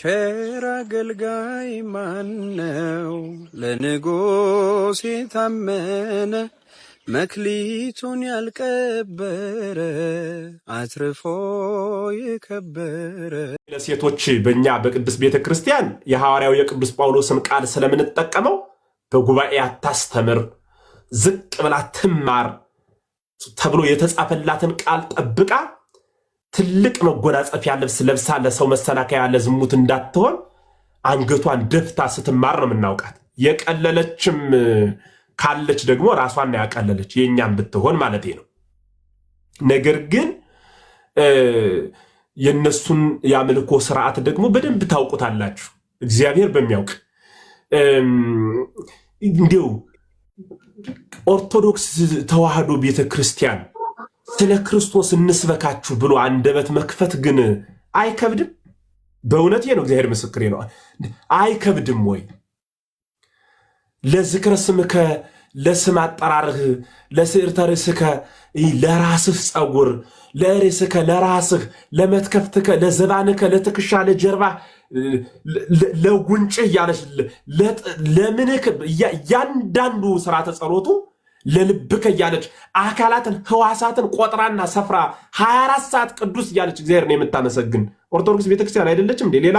ቸር አገልጋይ ማነው? ለንጉሥ የታመነ መክሊቱን ያልቀበረ አትርፎ የከበረ። ለሴቶች በእኛ በቅዱስ ቤተ ክርስቲያን የሐዋርያው የቅዱስ ጳውሎስን ቃል ስለምንጠቀመው በጉባኤ አታስተምር፣ ዝቅ ብላ ትማር ተብሎ የተጻፈላትን ቃል ጠብቃ ትልቅ መጎናጸፊያ ልብስ ለብሳ ለሰው መሰናከያ ለዝሙት እንዳትሆን አንገቷን ደፍታ ስትማር ነው የምናውቃት። የቀለለችም ካለች ደግሞ ራሷን ያቀለለች የኛም ብትሆን ማለት ነው። ነገር ግን የነሱን የአምልኮ ስርዓት ደግሞ በደንብ ታውቁታላችሁ። እግዚአብሔር በሚያውቅ እንዲው ኦርቶዶክስ ተዋህዶ ቤተክርስቲያን ስለ ክርስቶስ እንስበካችሁ ብሎ አንደበት መክፈት ግን አይከብድም? በእውነቴ ነው፣ እግዚአብሔር ምስክሬ ነው። አይከብድም ወይ? ለዝክረ ስምከ ለስም አጠራርህ ለስዕርተ ርእስከ ለራስህ ጸጉር ለርእስከ ለራስህ ለመትከፍትከ ለዘባንከ ለትከሻ ለጀርባ ለጉንጭህ እያለች ለምንክ እያንዳንዱ ስርዓተ ጸሎቱ ለልብከ እያለች አካላትን ህዋሳትን ቆጥራና ሰፍራ 24 ሰዓት ቅዱስ እያለች እግዚአብሔር ነው የምታመሰግን ኦርቶዶክስ ቤተክርስቲያን አይደለችም እንዴ? ሌላ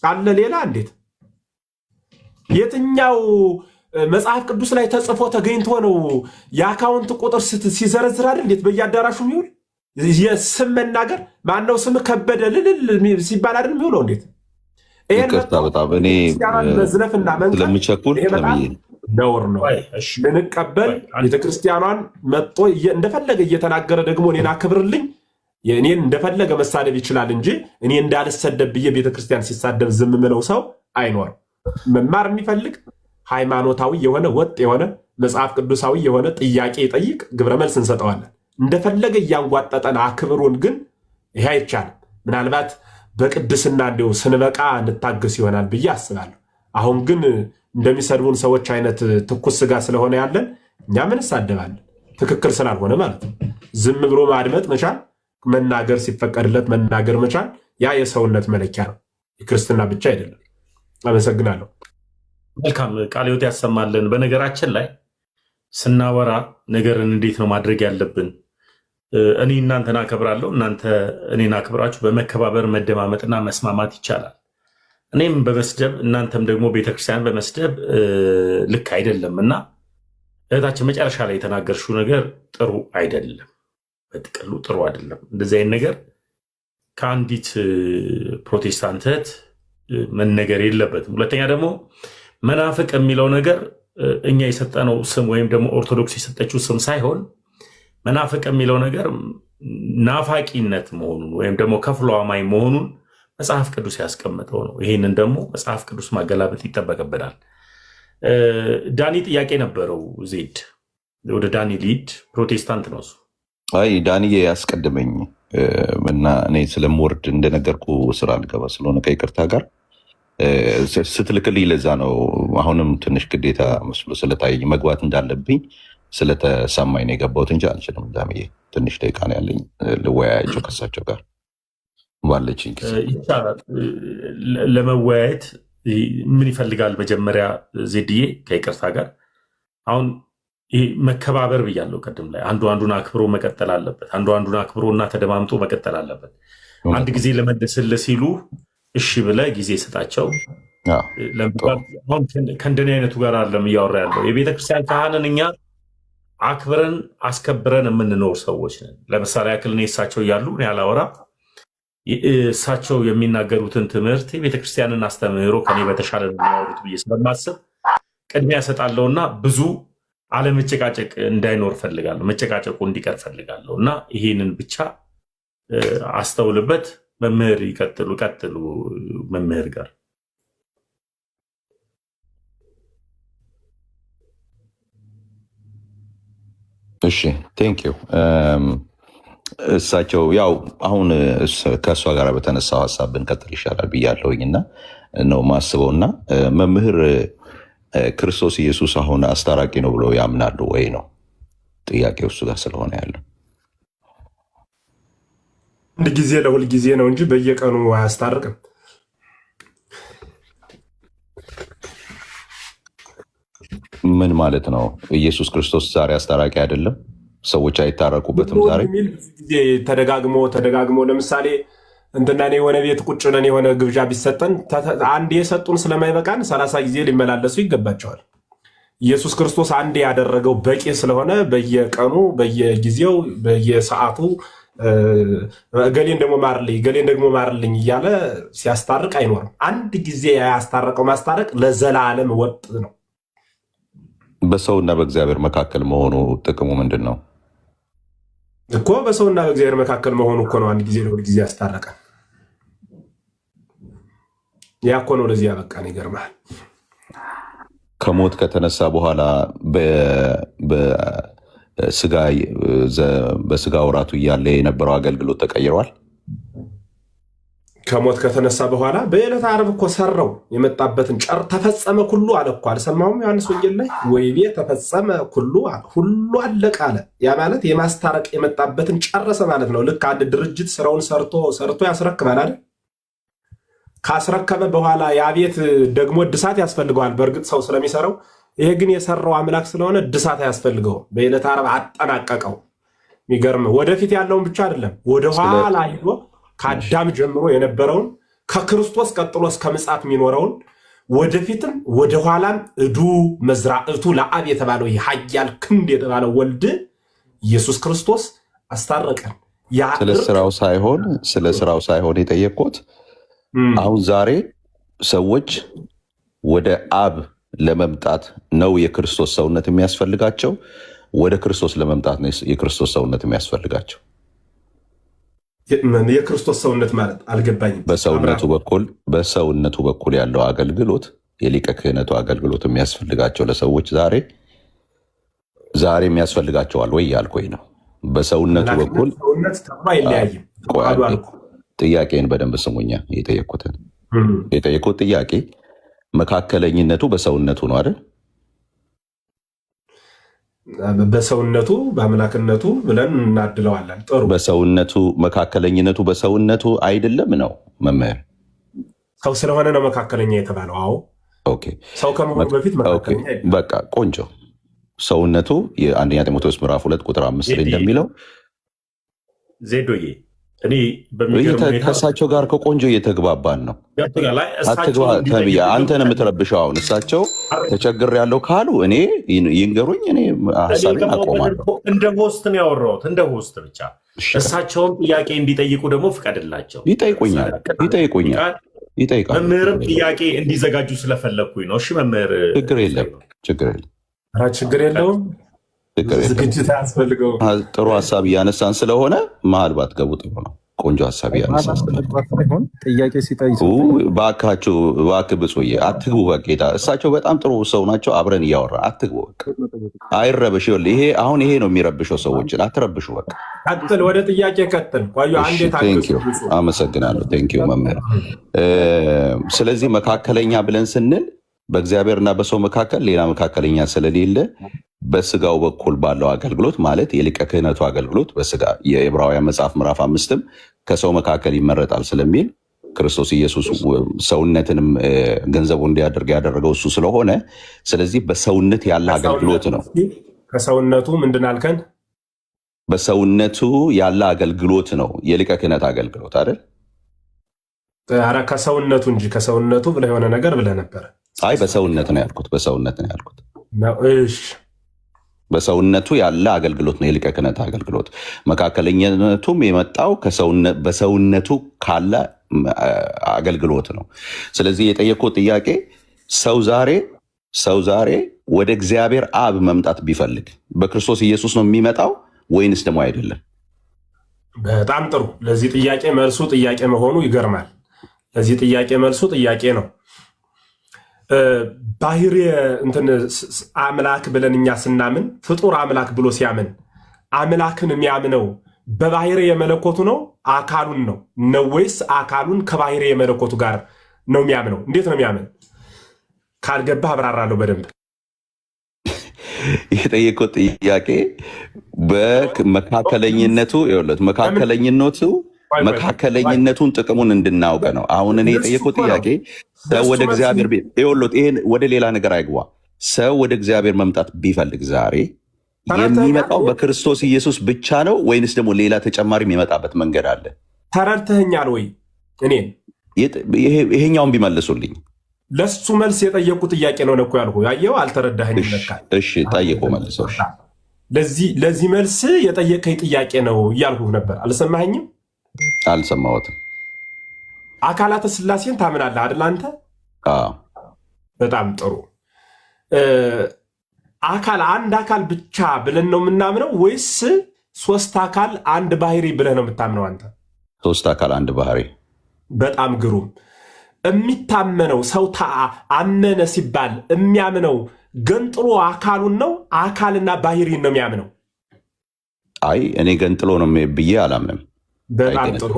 አለ ሌላ? እንዴት የትኛው መጽሐፍ ቅዱስ ላይ ተጽፎ ተገኝቶ ነው የአካውንት ቁጥር ሲዘረዝር አይደል? እንዴት በየአዳራሹ የሚውል የስም መናገር ማነው ስም ከበደ ልልል ሲባል አይደል የሚውለው? እንዴት ይቅርታ በጣም እኔ መዝለፍና ስለምቸኩል ነውር ነው ልንቀበል። ቤተክርስቲያኗን መጥቶ እንደፈለገ እየተናገረ ደግሞ እኔን አክብርልኝ እኔን እንደፈለገ መሳደብ ይችላል እንጂ እኔ እንዳልሰደብ ብዬ ቤተክርስቲያን ሲሳደብ ዝም ምለው ሰው አይኖርም። መማር የሚፈልግ ሃይማኖታዊ የሆነ ወጥ የሆነ መጽሐፍ ቅዱሳዊ የሆነ ጥያቄ ይጠይቅ፣ ግብረ መልስ እንሰጠዋለን። እንደፈለገ እያንጓጠጠን አክብሩን ግን ይሄ አይቻልም። ምናልባት በቅድስና እንዲሁ ስንበቃ እንታገስ ይሆናል ብዬ አስባለሁ። አሁን ግን እንደሚሰድቡን ሰዎች አይነት ትኩስ ስጋ ስለሆነ ያለን እኛ ምን እንሳደባለን? ትክክል ስላልሆነ ማለት ነው። ዝም ብሎ ማድመጥ መቻል፣ መናገር ሲፈቀድለት መናገር መቻል ያ የሰውነት መለኪያ ነው፣ የክርስትና ብቻ አይደለም። አመሰግናለሁ። መልካም ቃለ ሕይወት ያሰማልን። በነገራችን ላይ ስናወራ ነገርን እንዴት ነው ማድረግ ያለብን? እኔ እናንተን አከብራለሁ፣ እናንተ እኔን አክብራችሁ በመከባበር መደማመጥና መስማማት ይቻላል። እኔም በመስደብ እናንተም ደግሞ ቤተክርስቲያን በመስደብ ልክ አይደለም እና እህታችን መጨረሻ ላይ የተናገርሽው ነገር ጥሩ አይደለም፣ በጥቅሉ ጥሩ አይደለም። እንደዚህ አይነት ነገር ከአንዲት ፕሮቴስታንት እህት መነገር የለበትም። ሁለተኛ ደግሞ መናፍቅ የሚለው ነገር እኛ የሰጠነው ስም ወይም ደግሞ ኦርቶዶክስ የሰጠችው ስም ሳይሆን መናፍቅ የሚለው ነገር ናፋቂነት መሆኑን ወይም ደግሞ ከፍሎ አማኝ መሆኑን መጽሐፍ ቅዱስ ያስቀመጠው ነው። ይህንን ደግሞ መጽሐፍ ቅዱስ ማገላበጥ ይጠበቅብናል። ዳኒ ጥያቄ ነበረው። ዜድ ወደ ዳኒ ሊድ ፕሮቴስታንት ነው እሱ። አይ ዳኒዬ ያስቀድመኝ እና እኔ ስለምወርድ እንደነገርኩ ስራ ልገባ ስለሆነ ከይቅርታ ጋር ስትልክልኝ ለዛ ነው አሁንም ትንሽ ግዴታ መስሎ ስለታየኝ መግባት እንዳለብኝ ስለተሰማኝ ነው የገባሁት እንጂ አልችልም። ዳምዬ ትንሽ ደቂቃ ነው ያለኝ ልወያያቸው ከሳቸው ጋር ባለችኝ ጊዜ ይቻላል። ለመወያየት ምን ይፈልጋል? መጀመሪያ ዜድዬ ከይቅርታ ጋር አሁን ይሄ መከባበር ብያለሁ ቅድም ላይ አንዱ አንዱን አክብሮ መቀጠል አለበት። አንዱ አንዱን አክብሮ እና ተደማምጦ መቀጠል አለበት። አንድ ጊዜ ለመደስልህ ሲሉ እሺ ብለህ ጊዜ ስጣቸው። ከእንደኔ አይነቱ ጋር አለም እያወራ ያለው የቤተክርስቲያን ካህንን እኛ አክብረን አስከብረን የምንኖር ሰዎች ነን። ለምሳሌ ያክል እኔ እሳቸው እያሉ እኔ አላወራ እሳቸው የሚናገሩትን ትምህርት የቤተክርስቲያንን አስተምህሮ ከኔ በተሻለ የሚያወሩት ብዬ ስለማስብ ቅድሚያ ሰጣለሁና ብዙ አለመጨቃጨቅ እንዳይኖር ፈልጋለሁ፣ መጨቃጨቁ እንዲቀር ፈልጋለሁ እና ይህንን ብቻ አስተውልበት። መምህር ቀጥሉ መምህር ጋር እሺ ቴንክ ዩ። እሳቸው ያው አሁን ከእሷ ጋር በተነሳው ሀሳብ ብንቀጥል ይሻላል ብያለሁኝ እና ነው ማስበው እና መምህር ክርስቶስ ኢየሱስ አሁን አስታራቂ ነው ብለው ያምናሉ ወይ ነው ጥያቄው እሱ ጋር ስለሆነ ያለው። አንድ ጊዜ ለሁል ጊዜ ነው እንጂ በየቀኑ አያስታርቅም። ምን ማለት ነው? ኢየሱስ ክርስቶስ ዛሬ አስታራቂ አይደለም? ሰዎች አይታረቁበትም ዛሬ? ተደጋግሞ ለምሳሌ እንትና የሆነ ቤት ቁጭ ብለን የሆነ ግብዣ ቢሰጠን አንድ የሰጡን ስለማይበቃን 30 ጊዜ ሊመላለሱ ይገባቸዋል። ኢየሱስ ክርስቶስ አንድ ያደረገው በቂ ስለሆነ በየቀኑ በየጊዜው በየሰዓቱ ገሌን ደግሞ ማርልኝ እያለ ሲያስታርቅ አይኖርም። አንድ ጊዜ ያስታረቀው ማስታረቅ ለዘላለም ወጥ ነው። በሰውና በእግዚአብሔር መካከል መሆኑ ጥቅሙ ምንድን ነው እኮ? በሰውና በእግዚአብሔር መካከል መሆኑ እኮ ነው አንድ ጊዜ ለሁል ጊዜ ያስታረቀ። ያ እኮ ነው ለዚህ ያበቃን። ይገርማል። ከሞት ከተነሳ በኋላ በስጋ ወራቱ እያለ የነበረው አገልግሎት ተቀይሯል። ከሞት ከተነሳ በኋላ በዕለተ ዓርብ እኮ ሰራው የመጣበትን ተፈጸመ ኩሉ አለ እኮ። አልሰማሁም? ዮሐንስ ወንጌል ላይ ወይቤ ተፈጸመ ኩሉ አለ፣ ሁሉ አለቀ አለ። ያ ማለት የማስታረቅ የመጣበትን ጨረሰ ማለት ነው። ልክ አንድ ድርጅት ስራውን ሰርቶ ያስረክባል አይደል? ካስረከበ በኋላ ያ ቤት ደግሞ እድሳት ያስፈልገዋል። በእርግጥ ሰው ስለሚሰራው፣ ይሄ ግን የሰራው አምላክ ስለሆነ እድሳት አያስፈልገውም። በዕለተ ዓርብ አጠናቀቀው። የሚገርም ወደፊት ያለውን ብቻ አይደለም ወደኋላ ሂዶ ከአዳም ጀምሮ የነበረውን ከክርስቶስ ቀጥሎ እስከ ምጽአት የሚኖረውን ወደፊትም ወደኋላም እዱ መዝራእቱ ለአብ የተባለው ኃያል ክንድ የተባለው ወልድ ኢየሱስ ክርስቶስ አስታረቀን። ስለ ስራው ሳይሆን የጠየቅኩት አሁን ዛሬ ሰዎች ወደ አብ ለመምጣት ነው የክርስቶስ ሰውነት የሚያስፈልጋቸው? ወደ ክርስቶስ ለመምጣት ነው የክርስቶስ ሰውነት የሚያስፈልጋቸው? የክርስቶስ ሰውነት ማለት አልገባኝም። በሰውነቱ በኩል ያለው አገልግሎት የሊቀ ክህነቱ አገልግሎት የሚያስፈልጋቸው ለሰዎች ዛሬ የሚያስፈልጋቸዋል ወይ ያልኩኝ ነው። በሰውነቱ በኩል ጥያቄን በደንብ ስሙኛ። የጠየቁት ጥያቄ መካከለኝነቱ በሰውነቱ ነው አይደል? በሰውነቱ በአምላክነቱ ብለን እናድለዋለን። ጥሩ። መካከለኝነቱ በሰውነቱ አይደለም ነው መምህር? ሰው ስለሆነ ነው መካከለኛ የተባለው። አዎ ኦኬ። ሰው ከመሆኑ በፊት መካከለኛ። በቃ ቆንጆ። ሰውነቱ የአንደኛ ጢሞቴዎስ ምዕራፍ 2 ቁጥር 5 ላይ እንደሚለው ዜዶዬ ከእሳቸው ጋር ከቆንጆ እየተግባባን ነው። አንተን የምትረብሸው አሁን እሳቸው ተቸግር ያለው ካሉ እኔ ይንገሩኝ፣ እኔ ሀሳቤን አቆማለሁ። እንደ ሆስት ነው ያወራሁት፣ እንደ ሆስት ብቻ። እሳቸውን ጥያቄ እንዲጠይቁ ደግሞ ፍቀድላቸው። ይጠይቃል። መምህርም ጥያቄ እንዲዘጋጁ ስለፈለግኩኝ ነው። እሺ መምህር፣ ችግር የለውም። ዝግጅት አያስፈልገው። ጥሩ ሀሳብ እያነሳን ስለሆነ መሀል ባትገቡ ጥሩ ነው። ቆንጆ ሀሳብ እያነሳን ጥያቄ ሲጠይቁ እባክህ ብፁዬ አትግቡ። በጌታ እሳቸው በጣም ጥሩ ሰው ናቸው። አብረን እያወራ አትግቡ። አይረብሽ። ይሄ ነው የሚረብሸው ሰዎችን። አትረብሹ። በቃ ቀጥል፣ ወደ ጥያቄ ቀጥል። አመሰግናለሁ። ቴንኪው መምህር። ስለዚህ መካከለኛ ብለን ስንል በእግዚአብሔርና በሰው መካከል ሌላ መካከለኛ ስለሌለ በስጋው በኩል ባለው አገልግሎት ማለት የሊቀ ክህነቱ አገልግሎት በስጋ የዕብራውያን መጽሐፍ ምዕራፍ 5ም ከሰው መካከል ይመረጣል ስለሚል ክርስቶስ ኢየሱስ ሰውነትንም ገንዘቡ እንዲያደርግ ያደረገው እሱ ስለሆነ፣ ስለዚህ በሰውነት ያለ አገልግሎት ነው። ከሰውነቱ ምንድን አልከን? በሰውነቱ ያለ አገልግሎት ነው የሊቀ ክህነት አገልግሎት አይደል? ኧረ ከሰውነቱ እንጂ ከሰውነቱ ብለህ የሆነ ነገር ብለህ ነበረ። አይ በሰውነት ነው ያልኩት። እሺ በሰውነቱ ያለ አገልግሎት ነው የሊቀ ክህነት አገልግሎት። መካከለኛነቱም የመጣው በሰውነቱ ካለ አገልግሎት ነው። ስለዚህ የጠየቀው ጥያቄ ሰው ዛሬ ወደ እግዚአብሔር አብ መምጣት ቢፈልግ በክርስቶስ ኢየሱስ ነው የሚመጣው ወይንስ ደግሞ አይደለም? በጣም ጥሩ። ለዚህ ጥያቄ መልሱ ጥያቄ መሆኑ ይገርማል። ለዚህ ጥያቄ መልሱ ጥያቄ ነው። ባህሪ አምላክ ብለን እኛ ስናምን ፍጡር አምላክ ብሎ ሲያምን አምላክን የሚያምነው በባህሪ የመለኮቱ ነው አካሉን ነው ወይስ አካሉን ከባህሪ የመለኮቱ ጋር ነው የሚያምነው? እንዴት ነው የሚያምን? ካልገባህ አብራራለሁ በደንብ። የጠየቀው ጥያቄ መካከለኝነቱን ጥቅሙን እንድናውቅ ነው። አሁን እኔ የጠየቀው ጥያቄ ሰው ወደ እግዚአብሔር ቤት ይሄን ወደ ሌላ ነገር አይግባ። ሰው ወደ እግዚአብሔር መምጣት ቢፈልግ ዛሬ የሚመጣው በክርስቶስ ኢየሱስ ብቻ ነው ወይንስ ደግሞ ሌላ ተጨማሪ የሚመጣበት መንገድ አለ? ተረድተኸኛል ወይ? እኔን ይሄኛውን ቢመልሱልኝ። ለሱ መልስ የጠየቁ ጥያቄ ነው እኮ ያልኩ። ያየው አልተረዳኸኝም ለካ። እሺ ጠይቆ መልሰው። ለዚህ መልስ የጠየቀኝ ጥያቄ ነው እያልኩህ ነበር። አልሰማኸኝም? አልሰማሁትም። አካላተ ሥላሴን ታምናለህ አይደል አንተ? በጣም ጥሩ። አንድ አካል ብቻ ብለን ነው የምናምነው ወይስ ሶስት አካል አንድ ባህሪ ብለህ ነው የምታምነው አንተ? ሶስት አካል አንድ ባህሪ። በጣም ግሩም። የሚታመነው ሰው አመነ ሲባል የሚያምነው ገንጥሎ አካሉን ነው አካልና ባህሪን ነው የሚያምነው? አይ እኔ ገንጥሎ ነው ብዬ አላምንም። በጣም ጥሩ።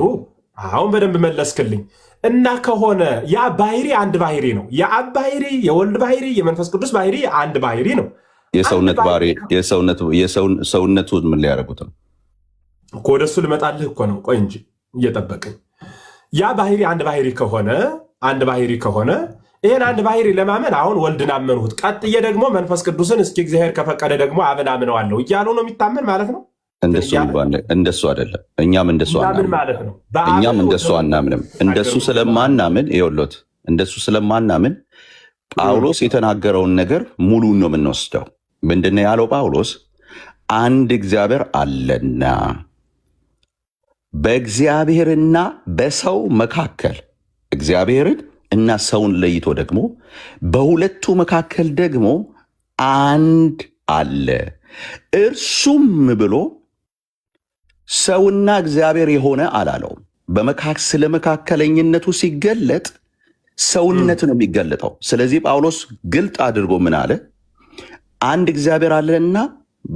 አሁን በደንብ መለስክልኝ። እና ከሆነ ያ ባህሪ አንድ ባህሪ ነው። የአብ ባህሪ፣ የወልድ ባህሪ፣ የመንፈስ ቅዱስ ባህሪ አንድ ባህሪ ነው። የሰውነት ባህሪ ሰውነቱን ምን ሊያደርጉት ነው? ወደሱ ልመጣልህ እኮ ነው። ቆይ እንጂ እየጠበቅኝ። ያ ባህሪ አንድ ባህሪ ከሆነ ይህን አንድ ባህሪ ለማመን አሁን ወልድን አመንሁት፣ ቀጥዬ ደግሞ መንፈስ ቅዱስን እስኪ እግዚአብሔር ከፈቀደ ደግሞ አብን አምነዋለሁ እያሉ ነው የሚታመን ማለት ነው። እንደሱ አይደለም። እኛም እንደሱ ማለት ነው። እኛም እንደሱ አናምንም። እንደሱ ስለማናምን ጳውሎስ የተናገረውን ነገር ሙሉን ነው የምንወስደው። ምንድነው ያለው ጳውሎስ? አንድ እግዚአብሔር አለና በእግዚአብሔርና በሰው መካከል እግዚአብሔርን እና ሰውን ለይቶ ደግሞ በሁለቱ መካከል ደግሞ አንድ አለ፣ እርሱም ብሎ ሰውና እግዚአብሔር የሆነ አላለውም። ስለ መካከለኝነቱ ሲገለጥ ሰውነት ነው የሚገለጠው። ስለዚህ ጳውሎስ ግልጥ አድርጎ ምን አለ? አንድ እግዚአብሔር አለና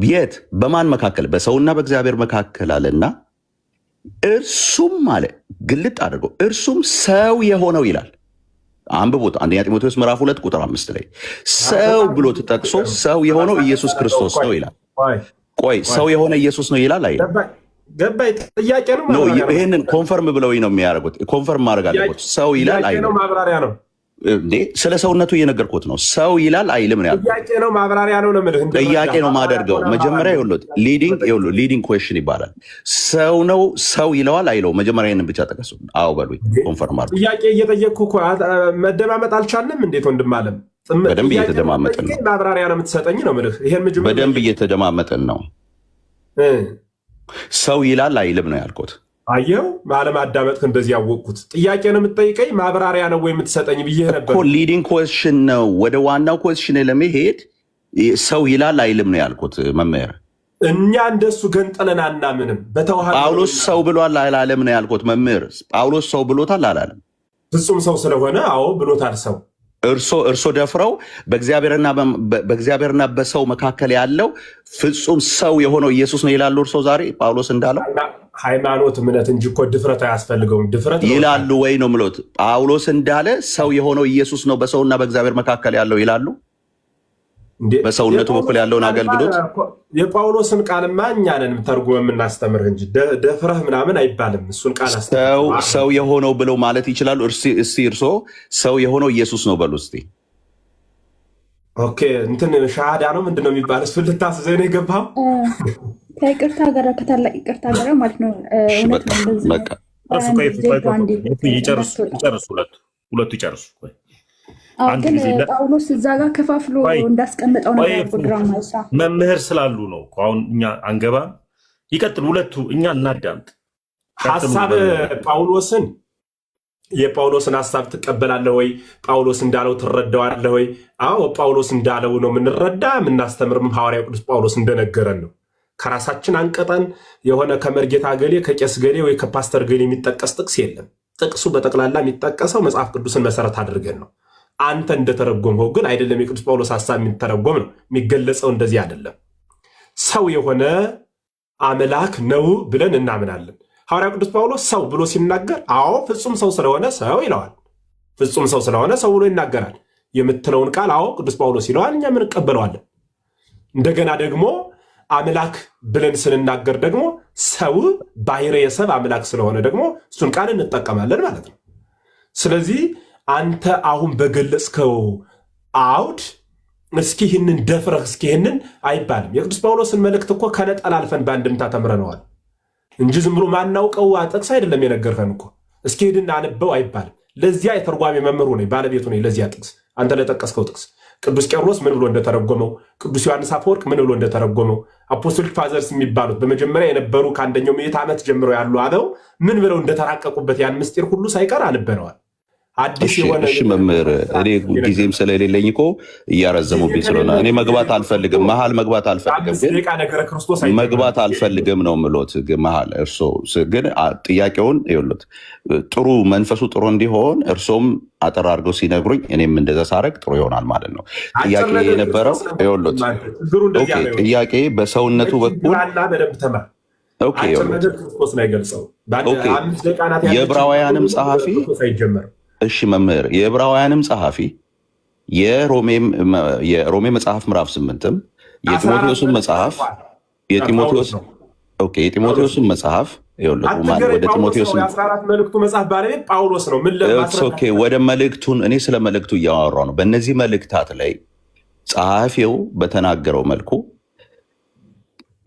የት? በማን መካከል? በሰውና በእግዚአብሔር መካከል አለና እርሱም አለ ግልጥ አድርጎ እርሱም ሰው የሆነው ይላል። አንብቦት 1 ጢሞቴዎስ ምዕራፍ 2 ቁጥር 5 ላይ ሰው ብሎ ተጠቅሶ ሰው የሆነው ኢየሱስ ክርስቶስ ነው ይላል። ቆይ ሰው የሆነ ኢየሱስ ነው ይላል አይደል? ገባኝ። ጥያቄ ነው። ይሄንን ኮንፈርም ብለው ነው የሚያደርጉት። ኮንፈርም ማድረግ አለበት። ሰው ይላል አይልም? ማብራሪያ ነው እንዴ? ስለ ሰውነቱ እየነገርኩት ነው። ሰው ይላል አይልም ነው ያልኩት። ጥያቄ ነው ማብራሪያ ነው ነው የምልህ። ጥያቄ ነው ማደርገው። መጀመሪያ ይኸውልህ ሊዲንግ ኩዌስችን ይባላል። ሰው ነው ሰው ይለዋል አይለው? መጀመሪያ ይሄንን ብቻ ጠቀሱ። አዎ በሉኝ። ኮንፈርም አድርጉ። ጥያቄ እየጠየቅኩ እኮ መደማመጥ አልቻልንም። እንዴት ወንድም አለም? በደንብ እየተደማመጥን ነው። ማብራሪያ ነው የምትሰጠኝ ነው የምልህ። ይሄን በደንብ እየተደማመጥን ነው። ሰው ይላል አይልም ነው ያልኩት። አየው ባለማዳመጥክ እንደዚህ ያወቅኩት። ጥያቄ ነው የምትጠይቀኝ ማብራሪያ ነው ወይ የምትሰጠኝ ብዬ ነበር። ሊዲንግ ኮስችን ነው። ወደ ዋናው ኮስችን ለመሄድ ሰው ይላል አይልም ነው ያልኩት መምህር። እኛ እንደሱ ገንጥለን አናምንም። በተዋህዶ ጳውሎስ ሰው ብሏል አላለም ነው ያልኩት መምህር። ጳውሎስ ሰው ብሎታል አላለም? ፍጹም ሰው ስለሆነ አዎ ብሎታል። ሰው እርሶ ደፍረው በእግዚአብሔርና በሰው መካከል ያለው ፍጹም ሰው የሆነው ኢየሱስ ነው ይላሉ እርሶ ዛሬ ጳውሎስ እንዳለው? ሃይማኖት እምነት እንጂ እኮ ድፍረት አያስፈልገውም። ድፍረት ይላሉ ወይ ነው ምሎት? ጳውሎስ እንዳለ ሰው የሆነው ኢየሱስ ነው በሰውና በእግዚአብሔር መካከል ያለው ይላሉ? በሰውነቱ በኩል ያለውን አገልግሎት የጳውሎስን ቃልማ እኛ ነን ተርጉመን የምናስተምርህ እንጂ ደፍረህ ምናምን አይባልም። እሱን ቃል ሰው የሆነው ብለው ማለት ይችላሉ? እስቲ እርሶ ሰው የሆነው ኢየሱስ ነው በሉ እስቲ። ኦኬ እንትን ሻሃዳ ነው ምንድን ነው የሚባል? እሱን ልታስዘኝ ነው የገባው? ከይቅርታ ጋር ከታላቅ ይቅርታ ጋር ማለት ነው። ሁለቱ ይጨርሱ። ግን ጳውሎስ እዛ ጋር ከፋፍሎ እንዳስቀምጠው ነበር ድራማ ይሳ መምህር ስላሉ ነው። አሁን እኛ አንገባ ይቀጥል። ሁለቱ እኛ እናዳምጥ። ሐሳብ የጳውሎስን ሐሳብ ትቀበላለህ ወይ? ጳውሎስ እንዳለው ትረዳዋለህ ወይ? አዎ ጳውሎስ እንዳለው ነው የምንረዳ የምናስተምርም። ሐዋርያው ቅዱስ ጳውሎስ እንደነገረን ነው። ከራሳችን አንቀጠን የሆነ ከመርጌታ ገሌ ከቄስ ገሌ ወይ ከፓስተር ገሌ የሚጠቀስ ጥቅስ የለም። ጥቅሱ በጠቅላላ የሚጠቀሰው መጽሐፍ ቅዱስን መሰረት አድርገን ነው። አንተ እንደተረጎምከው ግን አይደለም። የቅዱስ ጳውሎስ ሐሳብ የሚተረጎም ነው የሚገለጸው። እንደዚህ አይደለም። ሰው የሆነ አምላክ ነው ብለን እናምናለን። ሐዋርያው ቅዱስ ጳውሎስ ሰው ብሎ ሲናገር አዎ ፍጹም ሰው ስለሆነ ሰው ይለዋል። ፍጹም ሰው ስለሆነ ሰው ብሎ ይናገራል የምትለውን ቃል አዎ ቅዱስ ጳውሎስ ይለዋል። እኛም እንቀበለዋለን። እንደገና ደግሞ አምላክ ብለን ስንናገር ደግሞ ሰው ባሕርየ ሰብ አምላክ ስለሆነ ደግሞ እሱን ቃል እንጠቀማለን ማለት ነው። ስለዚህ አንተ አሁን በገለጽከው አውድ እስኪ ይህንን ደፍረህ እስኪ ይህንን አይባልም። የቅዱስ ጳውሎስን መልእክት እኮ ከነጠላ አልፈን በአንድምታ ተምረነዋል እንጂ ዝም ብሎ ማናውቀው ጥቅስ አይደለም የነገርከን እኮ። እስኪ ሂድና አንበው አይባልም። ለዚያ የተርጓሚ መምህሩ ነኝ፣ ባለቤቱ ነኝ። ለዚያ ጥቅስ አንተ ለጠቀስከው ጥቅስ ቅዱስ ቄርሎስ ምን ብሎ እንደተረጎመው፣ ቅዱስ ዮሐንስ አፈወርቅ ምን ብሎ እንደተረጎመው፣ አፖስቶሊክ ፋዘርስ የሚባሉት በመጀመሪያ የነበሩ ከአንደኛው ምዕተ ዓመት ጀምረው ያሉ አበው ምን ብለው እንደተራቀቁበት ያን ምስጢር ሁሉ ሳይቀር አንበነዋል። አዲስ የሆነ እሺ መምህር፣ እኔ ጊዜም ስለሌለኝ እኮ እያረዘሙብኝ ስለሆነ እኔ መግባት አልፈልግም፣ መሀል መግባት አልፈልግም፣ ግን መግባት አልፈልግም ነው የምሎት መሀል። እርሶ ግን ጥያቄውን ይኸውልዎት፣ ጥሩ መንፈሱ ጥሩ እንዲሆን እርሶም አጠር አድርገው ሲነግሩኝ እኔም እንደዛ ሳረግ ጥሩ ይሆናል ማለት ነው። ጥያቄ የነበረው ይኸውልዎት፣ ጥያቄ በሰውነቱ በኩል የዕብራውያንም ጸሐፊ እሺ መምህር፣ የዕብራውያንም ጸሐፊ የሮሜ መጽሐፍ ምዕራፍ 8ም የጢሞቴዎስን መጽሐፍ የጢሞቴዎስን መጽሐፍ ወደ ጢሞቴዎስ መልእክቱ መጽሐፍ ባለቤት ጳውሎስ ነው። ወደ መልእክቱን እኔ ስለ መልእክቱ እያወራሁ ነው። በእነዚህ መልእክታት ላይ ጸሐፊው በተናገረው መልኩ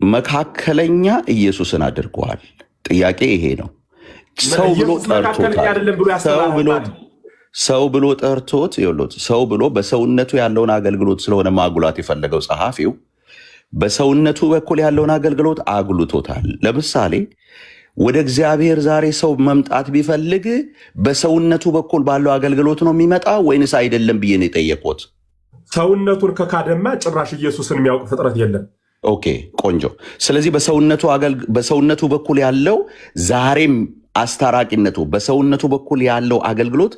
መካከለኛ ኢየሱስን አድርገዋል። ጥያቄ ይሄ ነው። ሰው ብሎ ጠርቶታል። ሰው ብሎ ጠርቶት ይኸውልዎት፣ ሰው ብሎ በሰውነቱ ያለውን አገልግሎት ስለሆነ ማጉላት የፈለገው ጸሐፊው በሰውነቱ በኩል ያለውን አገልግሎት አጉልቶታል። ለምሳሌ ወደ እግዚአብሔር ዛሬ ሰው መምጣት ቢፈልግ በሰውነቱ በኩል ባለው አገልግሎት ነው የሚመጣ ወይንስ አይደለም ብዬ ነው የጠየቁት። ሰውነቱን ከካደማ ጭራሽ ኢየሱስን የሚያውቅ ፍጥረት የለም። ኦኬ ቆንጆ። ስለዚህ በሰውነቱ በኩል ያለው ዛሬም አስታራቂነቱ በሰውነቱ በኩል ያለው አገልግሎት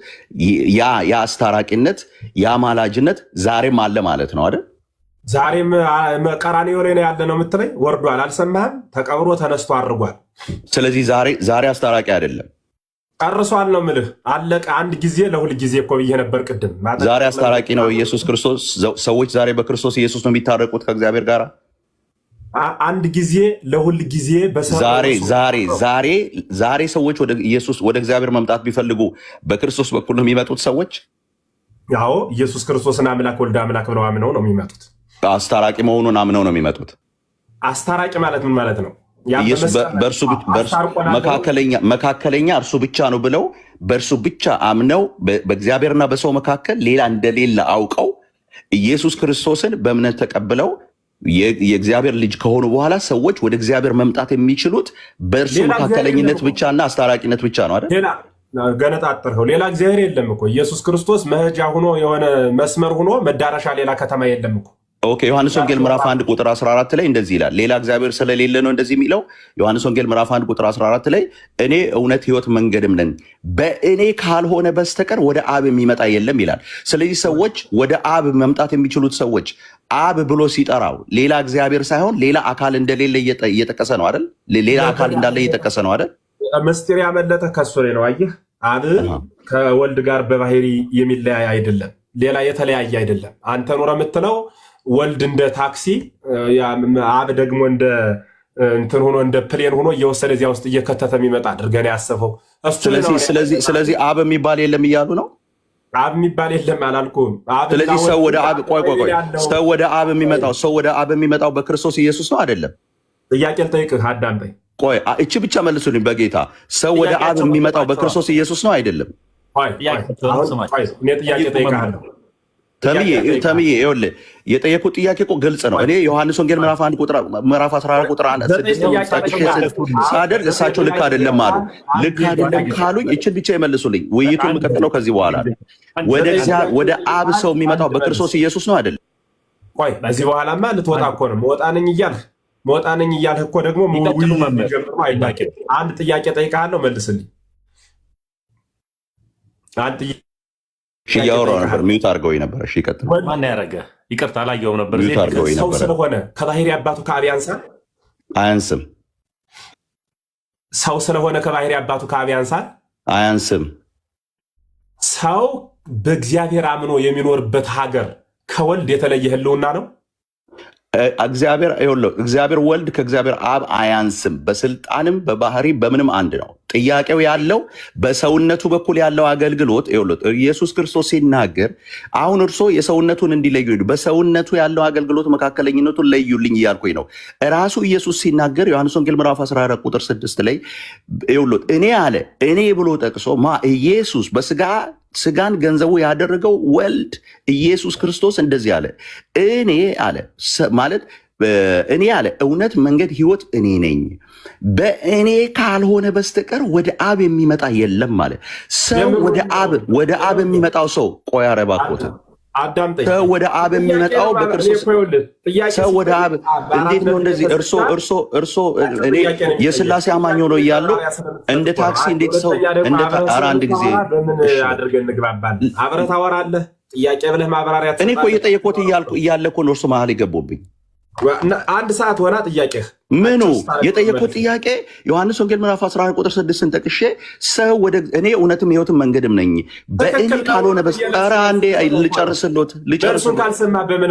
ያ አስታራቂነት ያ ማላጅነት ዛሬም አለ ማለት ነው አይደል? ዛሬም ቀራንዮ ላይ ያለ ነው የምትለኝ? ወርዷል፣ አልሰማህም? ተቀብሮ ተነስቶ አድርጓል። ስለዚህ ዛሬ አስታራቂ አይደለም፣ ጨርሷል ነው ምልህ። አለቀ። አንድ ጊዜ ለሁል ጊዜ እኮ ብዬ ነበር ቅድም። ዛሬ አስታራቂ ነው ኢየሱስ ክርስቶስ። ሰዎች ዛሬ በክርስቶስ ኢየሱስ ነው የሚታረቁት ከእግዚአብሔር ጋር። አንድ ጊዜ ለሁል ጊዜ ዛሬ ሰዎች ወደ እግዚአብሔር መምጣት ቢፈልጉ በክርስቶስ በኩል ነው የሚመጡት ሰዎች። ያው ኢየሱስ ክርስቶስን አምላክ ወልደ አምላክ ብለው አምነው ነው የሚመጡት። አስታራቂ መሆኑን አምነው ነው የሚመጡት። አስታራቂ ማለት ምን ማለት ነው? በእርሱ መካከለኛ እርሱ ብቻ ነው ብለው በእርሱ ብቻ አምነው በእግዚአብሔርና በሰው መካከል ሌላ እንደሌለ አውቀው ኢየሱስ ክርስቶስን በእምነት ተቀብለው የእግዚአብሔር ልጅ ከሆኑ በኋላ ሰዎች ወደ እግዚአብሔር መምጣት የሚችሉት በእርሱ መካከለኝነት ብቻና አስታራቂነት ብቻ ነው አይደል? ገነጣጥርከው። ሌላ እግዚአብሔር የለም እኮ። ኢየሱስ ክርስቶስ መሄጃ ሆኖ የሆነ መስመር ሆኖ መዳረሻ ሌላ ከተማ የለም እኮ። ኦኬ፣ ዮሐንስ ወንጌል ምዕራፍ 1 ቁጥር 14 ላይ እንደዚህ ይላል። ሌላ እግዚአብሔር ስለሌለ ነው እንደዚህ የሚለው። ዮሐንስ ወንጌል ምዕራፍ 1 ቁጥር 14 ላይ እኔ እውነት ሕይወት መንገድም ነኝ፣ በእኔ ካልሆነ በስተቀር ወደ አብ የሚመጣ የለም ይላል። ስለዚህ ሰዎች ወደ አብ መምጣት የሚችሉት ሰዎች አብ ብሎ ሲጠራው ሌላ እግዚአብሔር ሳይሆን ሌላ አካል እንደሌለ እየጠቀሰ ነው አይደል? ሌላ አካል እንዳለ እየጠቀሰ ነው አይደል? ምስጢር ያመለጠ ከሱ ላይ ነው። አየህ፣ አብ ከወልድ ጋር በባህሪ የሚለያይ አይደለም፣ ሌላ የተለያየ አይደለም። አንተ ኑረ የምትለው ወልድ እንደ ታክሲ፣ አብ ደግሞ እንደ እንትን ሆኖ እንደ ፕሌን ሆኖ እየወሰደ እዚያ ውስጥ እየከተተ የሚመጣ አድርገን ያሰፈው። ስለዚህ አብ የሚባል የለም እያሉ ነው። አብ የሚባል የለም አላልኩም። ስለዚህ ሰው ወደ አብ ሰው ወደ አብ የሚመጣው በክርስቶስ ኢየሱስ ነው አይደለም? ጥያቄ ልጠይቅህ፣ አዳምጠኝ። ቆይ እቺ ብቻ መልሱልኝ በጌታ። ሰው ወደ አብ የሚመጣው በክርስቶስ ኢየሱስ ነው አይደለም? እኔ ጥያቄ ጠይቅሃለሁ። ተምዬ ይኸውልህ የጠየቁት ጥያቄ እኮ ግልጽ ነው። እኔ ዮሐንስ ወንጌል ምዕራፍ 14 ቁጥር 6 ሳደርግ እሳቸው ልክ አይደለም አሉ። ልክ አይደለም ካሉኝ እችን ብቻ ይመልሱልኝ። ውይይቱን የምቀጥለው ከዚህ በኋላ ወደ አብ ሰው የሚመጣው በክርስቶስ ኢየሱስ ነው አይደለም? ቆይ ከዚህ በኋላማ ልትወጣ እኮ ነው። መወጣ ነኝ እያልህ እኮ ደግሞ አንድ ጥያቄ ጠይቃለሁ፣ መልስልኝ። እያወራሁ ነበር፣ ሚውት አድርገውኝ ነበር። እሺ ይቀጥል። ማን ያደረገ? ይቅርታ አላየሁም ነበር። ሰው ስለሆነ ከባህሪ አባቱ ከአብ ያንሳል? አያንስም። ሰው ስለሆነ ከባህሪ አባቱ ከአብ ያንሳል? አያንስም። ሰው በእግዚአብሔር አምኖ የሚኖርበት ሀገር ከወልድ የተለየ ህልውና ነው? እግዚአብሔር ወልድ ከእግዚአብሔር አብ አያንስም። በስልጣንም በባህሪ በምንም አንድ ነው። ጥያቄው ያለው በሰውነቱ በኩል ያለው አገልግሎት ኢየሱስ ክርስቶስ ሲናገር አሁን እርሶ የሰውነቱን እንዲለዩ በሰውነቱ ያለው አገልግሎት መካከለኝነቱን ለዩልኝ እያልኩኝ ነው። ራሱ ኢየሱስ ሲናገር ዮሐንስ ወንጌል ምዕራፍ 14 ቁጥር 6 ላይ እኔ ብሎ ጠቅሶ ኢየሱስ ስጋን ገንዘቡ ያደረገው ወልድ ኢየሱስ ክርስቶስ እንደዚህ አለ። እኔ አለ ማለት እኔ አለ እውነት፣ መንገድ፣ ህይወት እኔ ነኝ። በእኔ ካልሆነ በስተቀር ወደ አብ የሚመጣ የለም አለ። ሰው ወደ አብ የሚመጣው ሰው ቆይ አረባኮት ሰው ወደ አብ የሚመጣው በክርስቶስ ሰው ወደ አብ እንዴት ነው እንደዚህ? እርሶ እኔ የሥላሴ አማኝ ሆኖ እያሉ እንደ ታክሲ እንዴት ሰው እንደ አንድ ጊዜ አድርገን እንግባባለን። አብረህ ታወራለህ። ጥያቄ ብለህ ማብራሪያ እኔ እኮ እየጠየቅኩት እያለ እኮ ነው እርሱ መሀል የገቡብኝ። አንድ ሰዓት ሆና ጥያቄ ምኑ የጠየቁት ጥያቄ ዮሐንስ ወንጌል ምዕራፍ 11 ቁጥር 6 ጠቅሼ ሰው ወደ እኔ እውነትም ሕይወትም መንገድም ነኝ በእኔ ካልሆነ በስተቀር አንዴ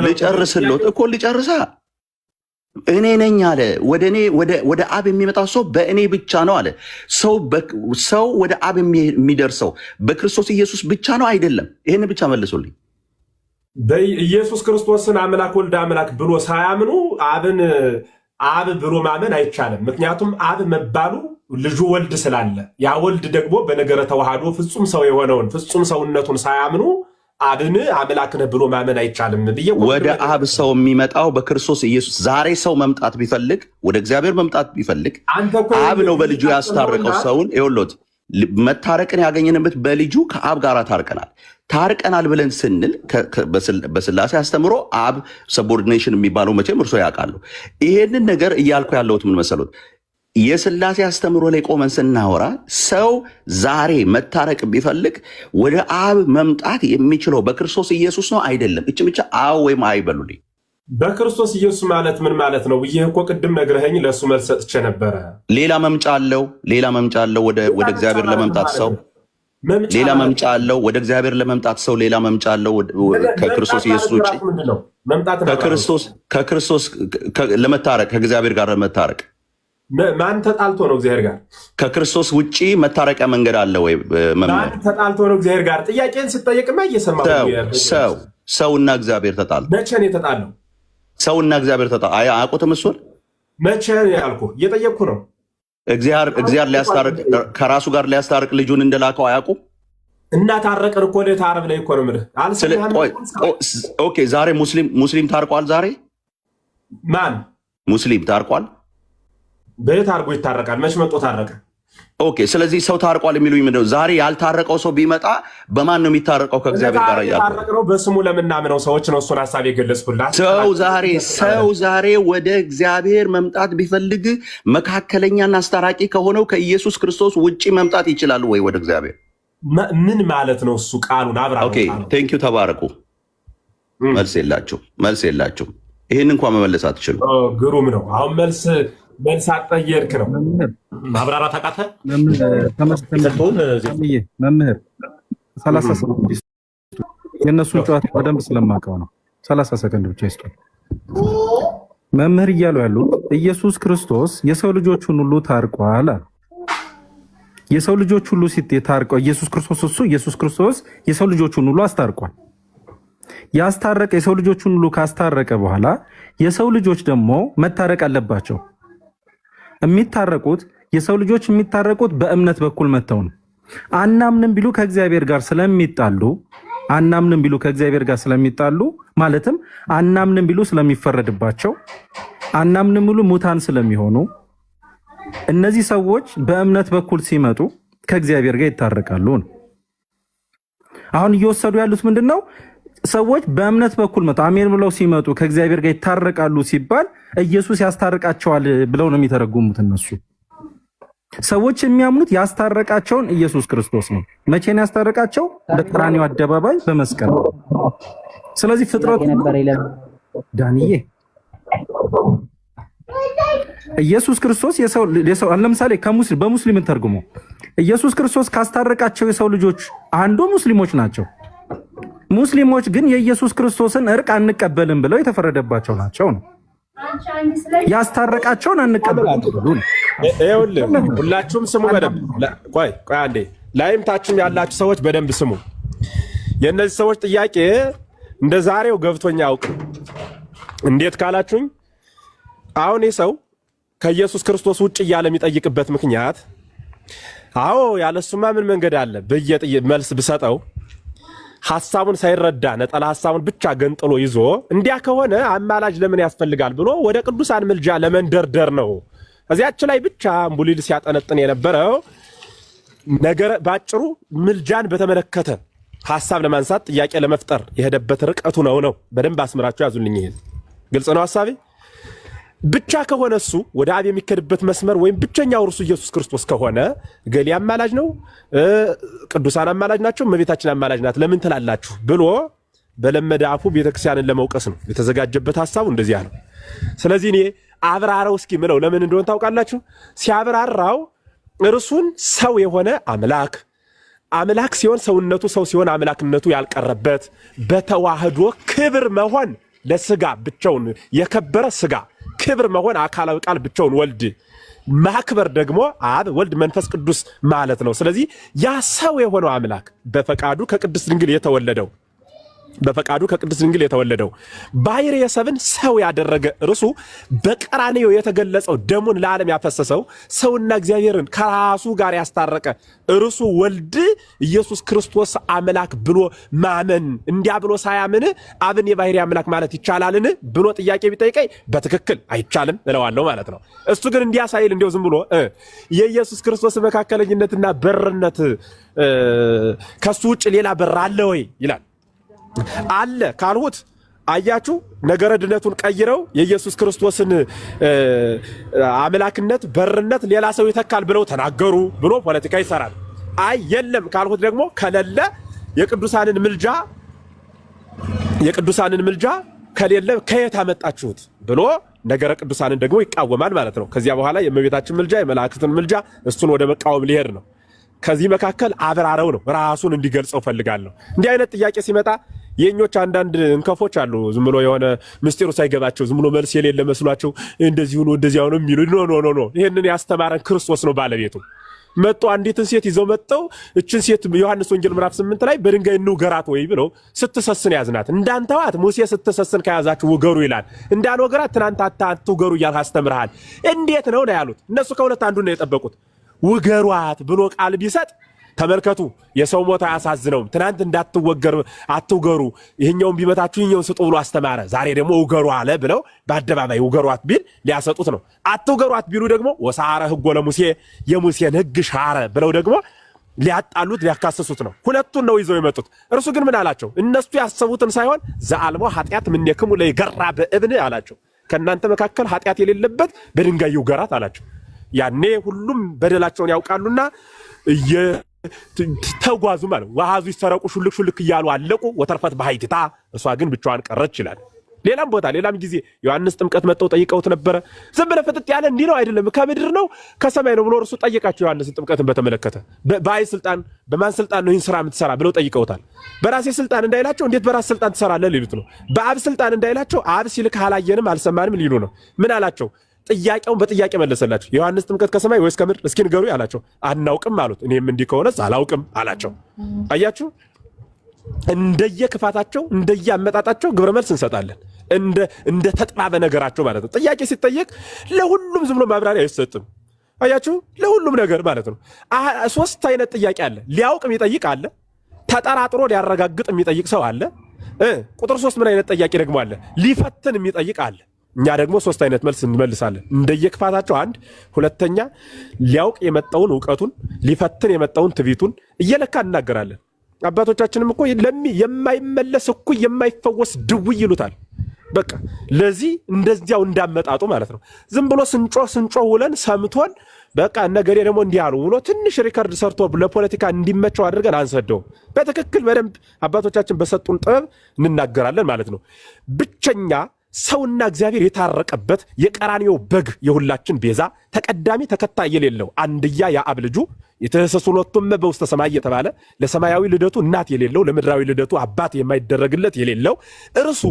ልጨርስሎት እኮ ልጨርሳ እኔ ነኝ አለ። ወደ አብ የሚመጣው ሰው በእኔ ብቻ ነው አለ። ሰው ወደ አብ የሚደርሰው በክርስቶስ ኢየሱስ ብቻ ነው አይደለም? ይህን ብቻ መልሶልኝ። በኢየሱስ ክርስቶስን አምላክ ወልድ አምላክ ብሎ ሳያምኑ አብ ብሎ ማመን አይቻልም። ምክንያቱም አብ መባሉ ልጁ ወልድ ስላለ ያ ወልድ ደግሞ በነገረ ተዋህዶ ፍጹም ሰው የሆነውን ፍጹም ሰውነቱን ሳያምኑ አብን አምላክ ነህ ብሎ ማመን አይቻልም ብዬ ወደ አብ ሰው የሚመጣው በክርስቶስ ኢየሱስ። ዛሬ ሰው መምጣት ቢፈልግ ወደ እግዚአብሔር መምጣት ቢፈልግ አብ ነው በልጁ ያስታረቀው ሰውን። ይኸውልዎት መታረቅን ያገኘንበት በልጁ ከአብ ጋር ታርቀናል ብለን ስንል በስላሴ አስተምሮ አብ ሰቦርዲኔሽን የሚባለው መቼም እርሶ ያውቃሉ። ይሄንን ነገር እያልኩ ያለሁት ምን መሰሉት? የስላሴ አስተምሮ ላይ ቆመን ስናወራ ሰው ዛሬ መታረቅ ቢፈልግ ወደ አብ መምጣት የሚችለው በክርስቶስ ኢየሱስ ነው አይደለም? እች ብቻ አዎ ወይም አይበሉልኝ። በክርስቶስ ኢየሱስ ማለት ምን ማለት ነው? ይህ እኮ ቅድም ነግረኸኝ ለእሱ መልስ ሰጥቼ ነበረ። ሌላ መምጫ አለው ወደ እግዚአብሔር ለመምጣት ሰው ሌላ መምጫ አለው። ወደ እግዚአብሔር ለመምጣት ሰው ሌላ መምጫ አለው ከክርስቶስ ኢየሱስ ውጭ ከክርስቶስ ለመታረቅ ከእግዚአብሔር ጋር ለመታረቅ ማን ተጣልቶ ነው እግዚአብሔር ጋር? ከክርስቶስ ውጭ መታረቂያ መንገድ አለ ወይ? ማን ተጣልቶ ነው እግዚአብሔር ጋር? ጥያቄን ስጠየቅማ እየሰማሁ ሰውና እግዚአብሔር ተጣሉ። መቼ ነው የተጣለው? ሰውና እግዚአብሔር ተጣሉ። አያውቁትም? እሱን መቼ ያልኩህ እየጠየቅኩ ነው። እግዚአብሔር ሊያስታርቅ ከራሱ ጋር ሊያስታርቅ ልጁን እንደላከው አያውቁም? እና ታረቅን እኮ ዓርብ ላይ እኮ ነው የምልህ። ኦኬ ዛሬ ሙስሊም ታርቋል። ዛሬ ማን ሙስሊም ታርቋል? በየት አድርጎ ይታረቃል? መች መጦ ታረቀ? ኦኬ ስለዚህ ሰው ታርቋል የሚሉኝ ምንድን ነው? ዛሬ ያልታረቀው ሰው ቢመጣ በማን ነው የሚታረቀው? ከእግዚአብሔር ጋር ያልታረቀው በስሙ ለምናምነው ሰዎች ነው። እሱን ሀሳብ የገለጽኩላት። ሰው ዛሬ ወደ እግዚአብሔር መምጣት ቢፈልግ መካከለኛና አስታራቂ ከሆነው ከኢየሱስ ክርስቶስ ውጭ መምጣት ይችላሉ ወይ ወደ እግዚአብሔር? ምን ማለት ነው እሱ? ቃሉን አብራ። ኦኬ ቴንኪው ተባረኩ። መልስ የላችሁም። ይህን እንኳን መመለስ አትችሉም። ግሩም ነው። አሁን መልስ አጠየርክ ነው። ማብራራት አቃተ። መምህር 30 ሰከንድ የእነሱን ጨዋታ በደንብ ስለማውቀው ነው። 30 ሰከንድ ብቻ ይስጡ። መምህር እያሉ ያሉት ኢየሱስ ክርስቶስ የሰው ልጆችን ሁሉ ታርቋል። የሰው ልጆች ሁሉ ታርቀው ኢየሱስ ክርስቶስ የሰው ልጆችን ሁሉ አስታርቋል። ያስታረቀ የሰው ልጆችን ሁሉ ካስታረቀ በኋላ የሰው ልጆች ደግሞ መታረቅ አለባቸው። የሰው ልጆች የሚታረቁት በእምነት በኩል መተው ነው። አናምንም ቢሉ ከእግዚአብሔር ጋር ስለሚጣሉ ማለትም አናምንም ቢሉ ስለሚፈረድባቸው፣ አናምንም ቢሉ ሙታን ስለሚሆኑ እነዚህ ሰዎች በእምነት በኩል ሲመጡ ከእግዚአብሔር ጋር ይታረቃሉ ነው። አሁን እየወሰዱ ያሉት ምንድነው? ሰዎች በእምነት በኩል መጡ አሜን ብለው ሲመጡ ከእግዚአብሔር ጋር ይታረቃሉ ሲባል ኢየሱስ ያስታርቃቸዋል ብለው ነው የሚተረጉሙት እነሱ። ሰዎች የሚያምኑት ያስታረቃቸውን ኢየሱስ ክርስቶስ ነው። መቼ ነው ያስታረቃቸው? በቀራንዮ አደባባይ በመስቀል። ስለዚህ ፍጥረቱ ዳንዬ ኢየሱስ ክርስቶስ የሰው ለምሳሌ በሙስሊም ተርጉሞ ኢየሱስ ክርስቶስ ካስታረቃቸው የሰው ልጆች አንዱ ሙስሊሞች ናቸው። ሙስሊሞች ግን የኢየሱስ ክርስቶስን እርቅ አንቀበልም ብለው የተፈረደባቸው ናቸው ነው። ያስታረቃቸውን አንቀበልም። ይኸውልህ ሁላችሁም ስሙ በደንብ ቆይ አንዴ፣ ላይም ታችም ያላችሁ ሰዎች በደንብ ስሙ። የእነዚህ ሰዎች ጥያቄ እንደ ዛሬው ገብቶኝ አያውቅም። እንዴት ካላችሁኝ አሁን ይህ ሰው ከኢየሱስ ክርስቶስ ውጭ እያለ የሚጠይቅበት ምክንያት አዎ ያለሱማ ምን መንገድ አለ ብዬ መልስ ብሰጠው ሐሳቡን ሳይረዳ ነጠላ ሐሳቡን ብቻ ገንጥሎ ይዞ እንዲያ ከሆነ አማላጅ ለምን ያስፈልጋል ብሎ ወደ ቅዱሳን ምልጃ ለመንደርደር ነው። እዚያች ላይ ብቻ እምቡሊል ሲያጠነጥን የነበረው ነገር ባጭሩ ምልጃን በተመለከተ ሐሳብ ለማንሳት ጥያቄ ለመፍጠር የሄደበት ርቀቱ ነው። በደንብ አስምራችሁ ያዙልኝ። ይሄ ግልጽ ነው ሐሳቤ። ብቻ ከሆነ እሱ ወደ አብ የሚከድበት መስመር ወይም ብቸኛው እርሱ ኢየሱስ ክርስቶስ ከሆነ ገሌ አማላጅ ነው፣ ቅዱሳን አማላጅ ናቸው፣ እመቤታችን አማላጅ ናት ለምን ትላላችሁ ብሎ በለመደ አፉ ቤተክርስቲያንን ለመውቀስ ነው የተዘጋጀበት ሐሳቡ እንደዚያ ነው። ስለዚህ እኔ አብራራው እስኪ ምለው ለምን እንደሆነ ታውቃላችሁ? ሲያብራራው እርሱን ሰው የሆነ አምላክ ሲሆን ሰውነቱ ሰው ሲሆን አምላክነቱ ያልቀረበት በተዋህዶ ክብር መሆን ለስጋ ብቻውን የከበረ ስጋ ክብር መሆን አካላዊ ቃል ብቻውን ወልድ ማክበር ደግሞ አብ ወልድ መንፈስ ቅዱስ ማለት ነው። ስለዚህ ያ ሰው የሆነው አምላክ በፈቃዱ ከቅድስት ድንግል የተወለደው ባሕርየ ሰብን ሰው ያደረገ እርሱ በቀራንዮ የተገለጸው ደሙን ለዓለም ያፈሰሰው ሰውና እግዚአብሔርን ከራሱ ጋር ያስታረቀ እርሱ ወልድ ኢየሱስ ክርስቶስ አምላክ ብሎ ማመን እንዲያ ብሎ ሳያምን አብን የባሕርይ አምላክ ማለት ይቻላልን ብሎ ጥያቄ ቢጠይቀኝ በትክክል አይቻልም እለዋለሁ ማለት ነው። እሱ ግን እንዲያ ሳይል እንዲያው ዝም ብሎ የኢየሱስ ክርስቶስ መካከለኝነትና በርነት ከሱ ውጭ ሌላ በር አለ ወይ ይላል። አለ ካልሁት አያችሁ ነገረ ድነቱን ቀይረው የኢየሱስ ክርስቶስን አምላክነት በርነት ሌላ ሰው ይተካል ብለው ተናገሩ ብሎ ፖለቲካ ይሰራል። አይ የለም ካልሁት ደግሞ ከሌለ የቅዱሳንን ምልጃ ከሌለ ከየት አመጣችሁት ብሎ ነገረ ቅዱሳንን ደግሞ ይቃወማል ማለት ነው። ከዚያ በኋላ የእመቤታችን ምልጃ የመላእክትን ምልጃ እሱን ወደ መቃወም ሊሄድ ነው። ከዚህ መካከል አብራረው ነው ራሱን እንዲገልጸው ፈልጋለሁ። እንዲህ አይነት ጥያቄ ሲመጣ የኞች አንዳንድ እንከፎች አሉ። ዝም ብሎ የሆነ ምስጢሩ ሳይገባቸው ዝም ብሎ መልስ የሌለ መስሏቸው እንደዚህ ሆኖ እንደዚህ ሆኖ የሚሉ ኖ ይሄንን ያስተማረን ክርስቶስ ነው ባለቤቱ። መጥቶ አንዲትን ሴት ይዘው መጥተው እችን ሴት ዮሐንስ ወንጌል ምዕራፍ 8 ላይ በድንጋይ እንውገራት ወይ ብለው ስትሰስን ያዝናት። እንዳንተዋት ሙሴ ስትሰስን ከያዛችሁ ውገሩ ይላል። እንዳልወገራት ትናንት አትውገሩ እያልህ አስተምርሃል። እንዴት ነው ያሉት። እነሱ ከሁለት አንዱን ነው የጠበቁት። ውገሯት ብሎ ቃል ቢሰጥ ተመልከቱ፣ የሰው ሞት አያሳዝነውም። ትናንት አትውገሩ፣ ይህኛውን ቢመታችሁ ይህኛውን ስጡ ብሎ አስተማረ። ዛሬ ደግሞ ውገሩ አለ ብለው በአደባባይ ውገሯት ቢል ሊያሰጡት ነው። አትውገሯት ቢሉ ደግሞ ወሳረ ሕጎ ለሙሴ የሙሴን ሕግ ሻረ ብለው ደግሞ ሊያጣሉት ሊያካስሱት ነው። ሁለቱን ነው ይዘው የመጡት። እርሱ ግን ምን አላቸው? እነሱ ያሰቡትን ሳይሆን ዘአልቦ ኃጢአት እምኔክሙ ለይገራ በእብን አላቸው። ከእናንተ መካከል ኃጢአት የሌለበት በድንጋይ ይውገራት አላቸው። ያኔ ሁሉም በደላቸውን ያውቃሉና ተጓዙ ማለት ወሃዙ ይሰረቁ ሹልክ እያሉ አለቁ። ወተርፈት በሃይቲታ እሷ ግን ብቻዋን ቀረች ይላል። ሌላም ቦታ ሌላም ጊዜ ዮሐንስ ጥምቀት መጥተው ጠይቀውት ነበረ። ዝም ብለህ ፍጥጥ ያለ እንዲህ ነው አይደለም ከምድር ነው ከሰማይ ነው ብሎ እርሱ ጠየቃቸው። ዮሐንስ ጥምቀትን በተመለከተ በአይ ስልጣን በማን ስልጣን ነው ይህን ስራ የምትሰራ ብለው ጠይቀውታል። በራሴ ስልጣን እንዳይላቸው እንዴት በራስ ስልጣን ትሰራለህ ሊሉት ነው። በአብ ስልጣን እንዳይላቸው አብ ሲልክ አላየንም አልሰማንም ሊሉ ነው። ምን አላቸው? ጥያቄውን በጥያቄ መለሰላቸው። ዮሐንስ ጥምቀት ከሰማይ ወይስ ከምድር እስኪ ንገሩ አላቸው። አናውቅም አሉት። እኔም እንዲህ ከሆነስ አላውቅም አላቸው። አያችሁ፣ እንደየክፋታቸው እንደየአመጣጣቸው ግብረ መልስ እንሰጣለን። እንደ ተጥባበ ነገራቸው ማለት ነው። ጥያቄ ሲጠየቅ ለሁሉም ዝም ብሎ ማብራሪያ አይሰጥም። አያችሁ፣ ለሁሉም ነገር ማለት ነው። ሶስት አይነት ጥያቄ አለ። ሊያውቅ የሚጠይቅ አለ። ተጠራጥሮ ሊያረጋግጥ የሚጠይቅ ሰው አለ። ቁጥር 3 ምን አይነት ጥያቄ ደግሞ አለ? ሊፈትን የሚጠይቅ አለ። እኛ ደግሞ ሶስት አይነት መልስ እንመልሳለን። እንደየክፋታቸው አንድ፣ ሁለተኛ ሊያውቅ የመጣውን እውቀቱን ሊፈትን የመጣውን ትዕቢቱን እየለካ እናገራለን። አባቶቻችንም እኮ የማይመለስ እኩይ የማይፈወስ ድውይ ይሉታል። በቃ ለዚህ እንደዚያው እንዳመጣጡ ማለት ነው። ዝም ብሎ ስንጮህ ውለን ሰምቶን በቃ ነገሬ ደግሞ እንዲህ አሉ ብሎ ትንሽ ሪከርድ ሰርቶ ለፖለቲካ እንዲመቸው አድርገን አንሰደውም። በትክክል በደንብ አባቶቻችን በሰጡን ጥበብ እንናገራለን ማለት ነው። ብቸኛ ሰውና እግዚአብሔር የታረቀበት የቀራንዮ በግ የሁላችን ቤዛ ተቀዳሚ ተከታይ የሌለው አንድያ የአብ ልጁ የተሰሱ ሁለቱም በውስተ ሰማይ የተባለ ለሰማያዊ ልደቱ እናት የሌለው ለምድራዊ ልደቱ አባት የማይደረግለት የሌለው እርሱ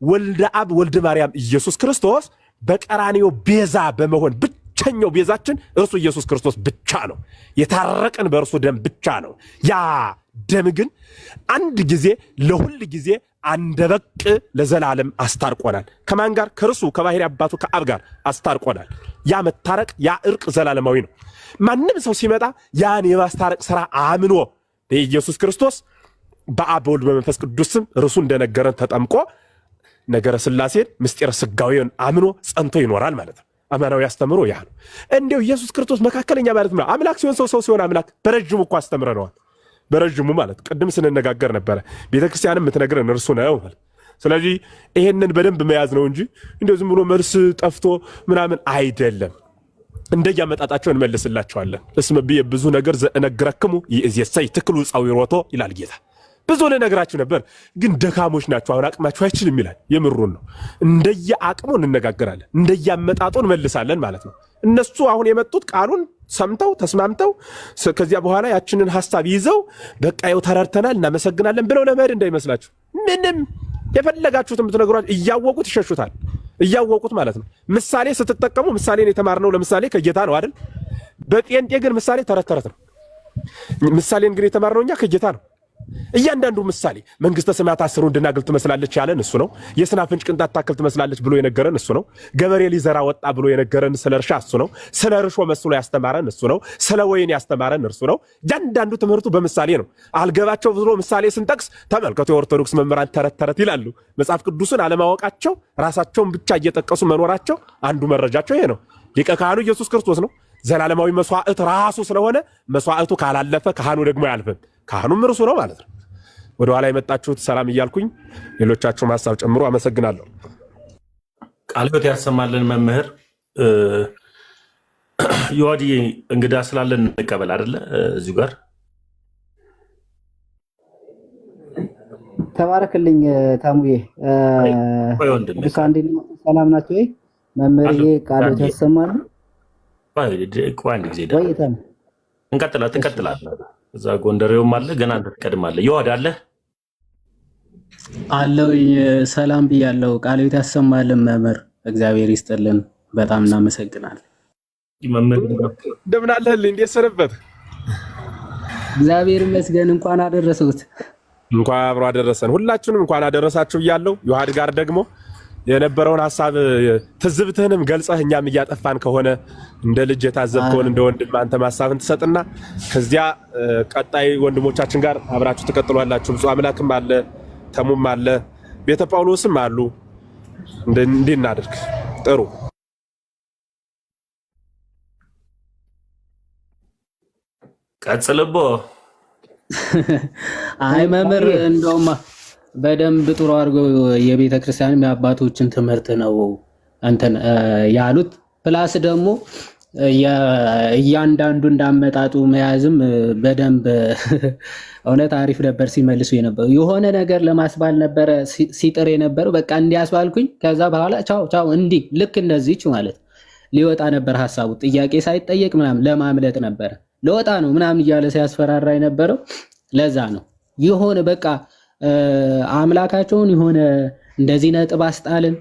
ወልደ አብ ወልደ ማርያም ኢየሱስ ክርስቶስ በቀራንዮ ቤዛ በመሆን ብቸኛው ቤዛችን እርሱ ኢየሱስ ክርስቶስ ብቻ ነው። የታረቀን በእርሱ ደም ብቻ ነው። ያ ደም ግን አንድ ጊዜ ለሁል ጊዜ አንደበቅ ለዘላለም አስታርቆናል። ከማን ጋር? ከእርሱ ከባሕሪ አባቱ ከአብ ጋር አስታርቆናል። ያ መታረቅ፣ ያ እርቅ ዘላለማዊ ነው። ማንም ሰው ሲመጣ ያን የማስታረቅ ሥራ አምኖ በኢየሱስ ክርስቶስ በአብ በወልድ በመንፈስ ቅዱስ ስም እርሱ እንደነገረን ተጠምቆ ነገረ ሥላሴን ምስጢረ ሥጋዌን አምኖ ጸንቶ ይኖራል ማለት ነው። አማናዊ አስተምሮ ያ ነው። እንዲያው ኢየሱስ ክርስቶስ መካከለኛ ማለት ነው። አምላክ ሲሆን ሰው፣ ሰው ሲሆን አምላክ። በረጅሙ እኮ አስተምረነዋል። በረጅሙ ማለት ቅድም ስንነጋገር ነበረ። ቤተክርስቲያንም የምትነግረን እርሱ ነው ማለት። ስለዚህ ይሄንን በደንብ መያዝ ነው እንጂ እንደው ዝም ብሎ መልስ ጠፍቶ ምናምን አይደለም። እንደያመጣጣቸው እንመልስላቸዋለን። እስመ ብየ ብዙ ነገር ዘእነግረክሙ ይእዜሰይ ትክሉ ጻዊሮቶ ይላል ጌታ። ብዙ ልነግራችሁ ነበር ግን ደካሞች ናቸው፣ አሁን አቅማችሁ አይችልም ይላል። የምሩን ነው። እንደየአቅሙ እንነጋገራለን፣ እንደያመጣጡ እንመልሳለን ማለት ነው። እነሱ አሁን የመጡት ቃሉን ሰምተው ተስማምተው ከዚያ በኋላ ያችንን ሐሳብ ይዘው በቃ ይኸው ተረድተናል እናመሰግናለን ብለው ለመሄድ እንዳይመስላችሁ። ምንም የፈለጋችሁትን ብትነግሯቸው እያወቁት ይሸሹታል። እያወቁት ማለት ነው። ምሳሌ ስትጠቀሙ ምሳሌን የተማርነው ለምሳሌ ከጌታ ነው አይደል? በጴንጤ ግን ምሳሌ ተረት ተረት ነው። ምሳሌን ግን የተማርነው እኛ ከጌታ ነው። እያንዳንዱ ምሳሌ መንግስተ ሰማያት 10 ድናግል ትመስላለች ያለን እሱ ነው። የስናፍንጭ ቅንጣት ታክል ትመስላለች ብሎ የነገረን እሱ ነው። ገበሬ ሊዘራ ወጣ ብሎ የነገረን ስለ እርሻ እሱ ነው። ስለ እርሾ መስሎ ያስተማረን እሱ ነው። ስለ ወይን ያስተማረን እርሱ ነው። እያንዳንዱ ትምህርቱ በምሳሌ ነው። አልገባቸው ብሎ ምሳሌ ስንጠቅስ ተመልከቱ፣ የኦርቶዶክስ መምህራን ተረት ተረት ይላሉ። መጽሐፍ ቅዱስን አለማወቃቸው ራሳቸውን ብቻ እየጠቀሱ መኖራቸው አንዱ መረጃቸው ይሄ ነው። ሊቀ ካህኑ ኢየሱስ ክርስቶስ ነው። ዘላለማዊ መስዋዕት ራሱ ስለሆነ መስዋዕቱ ካላለፈ ካህኑ ደግሞ አያልፍም። ካህኑም እርሱ ነው ማለት ነው። ወደ ኋላ የመጣችሁት ሰላም እያልኩኝ ሌሎቻችሁ ሐሳብ ጨምሮ አመሰግናለሁ። ቃለ ሕይወት ያሰማልን መምህር ዮሐዲ እንግዳ ስላለን እንቀበል አይደለ? እዚሁ ጋር ተባረክልኝ ታሙዬ። ሰላም ናችሁ ወይ? መምህርዬ ቃለ ሕይወት ያሰማልን። አንድ ጊዜ እንቀጥላለን። እዛ ጎንደሬውም አለ፣ ገና አንተ ትቀድማለህ። ይወድ አለ አለው። ሰላም ብያለሁ። ቃለ ሕይወት ያሰማልን መምህር፣ እግዚአብሔር ይስጥልን። በጣም እናመሰግናለን። መምህር እንደምን አለህልኝ? እንዴት ሰነበት? እግዚአብሔር ይመስገን። እንኳን አደረሰውት። እንኳን አብሮ አደረሰን። ሁላችሁንም እንኳን አደረሳችሁ ብያለሁ። ዮሐድ ጋር ደግሞ የነበረውን ሐሳብ ትዝብትህንም ገልጸህ እኛም እያጠፋን ከሆነ እንደ ልጅ የታዘብከውን እንደ ወንድም አንተ ሐሳብን ትሰጥና ከዚያ ቀጣይ ወንድሞቻችን ጋር አብራችሁ ትቀጥሏላችሁ። ብፁዕ አምላክም አለ፣ ተሙም አለ፣ ቤተ ጳውሎስም አሉ። እንዴ እናድርግ? ጥሩ ቀጽልቦ። አይ መምህር እንደውም በደንብ ጥሩ አድርገው የቤተ ክርስቲያን የአባቶችን ትምህርት ነው እንትን ያሉት። ፕላስ ደግሞ እያንዳንዱ እንዳመጣጡ መያዝም በደንብ እውነት አሪፍ ነበር ሲመልሱ የነበሩ። የሆነ ነገር ለማስባል ነበረ ሲጥር የነበረው። በቃ እንዲያስባልኩኝ ከዛ በኋላ ቻው ቻው እንዲህ ልክ እንደዚች ማለት ሊወጣ ነበር ሀሳቡ። ጥያቄ ሳይጠየቅ ምናምን ለማምለጥ ነበረ። ለወጣ ነው ምናምን እያለ ሲያስፈራራ የነበረው ለዛ ነው። የሆነ በቃ አምላካቸውን የሆነ እንደዚህ ነጥብ አስጣልን።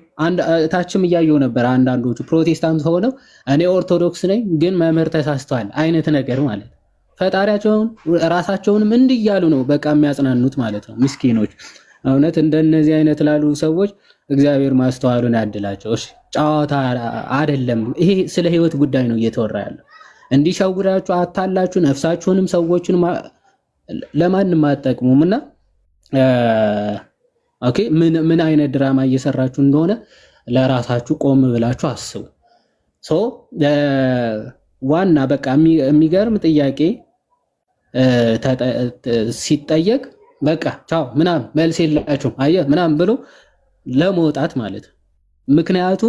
ታችም እያየው ነበር። አንዳንዶቹ ፕሮቴስታንት ሆነው እኔ ኦርቶዶክስ ነኝ ግን መምህር ተሳስተዋል አይነት ነገር ማለት ፈጣሪያቸውን ራሳቸውንም እንዲህ እያሉ ነው በቃ የሚያጽናኑት ማለት ነው። ምስኪኖች እውነት እንደነዚህ አይነት ላሉ ሰዎች እግዚአብሔር ማስተዋሉን ያድላቸው። እሺ ጨዋታ አይደለም ይሄ፣ ስለ ህይወት ጉዳይ ነው እየተወራ ያለው። እንዲሸውዳችሁ አታላችሁ ነፍሳችሁንም ሰዎችን ለማንም አትጠቅሙምና ኦኬ ምን አይነት ድራማ እየሰራችሁ እንደሆነ ለራሳችሁ ቆም ብላችሁ አስቡ። ዋና በቃ የሚገርም ጥያቄ ሲጠየቅ በቃ ቻው ምናምን መልስ የላችሁም አየህ ምናምን ብሎ ለመውጣት ማለት ነው። ምክንያቱ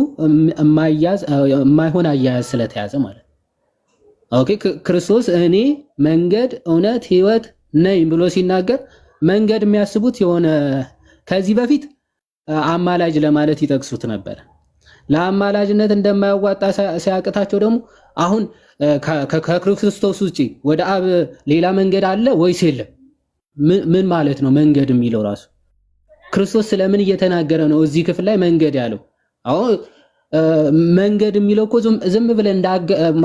የማይሆን አያያዝ ስለተያዘ ማለት ነው። ኦኬ ክርስቶስ እኔ መንገድ እውነት ህይወት ነኝ ብሎ ሲናገር መንገድ የሚያስቡት የሆነ ከዚህ በፊት አማላጅ ለማለት ይጠቅሱት ነበር። ለአማላጅነት እንደማያዋጣ ሲያቅታቸው ደግሞ አሁን ከክርስቶስ ውጪ ወደ አብ ሌላ መንገድ አለ ወይስ የለም? ምን ማለት ነው መንገድ የሚለው ራሱ? ክርስቶስ ስለምን እየተናገረ ነው እዚህ ክፍል ላይ መንገድ ያለው? አሁን መንገድ የሚለው እኮ ዝም ብለን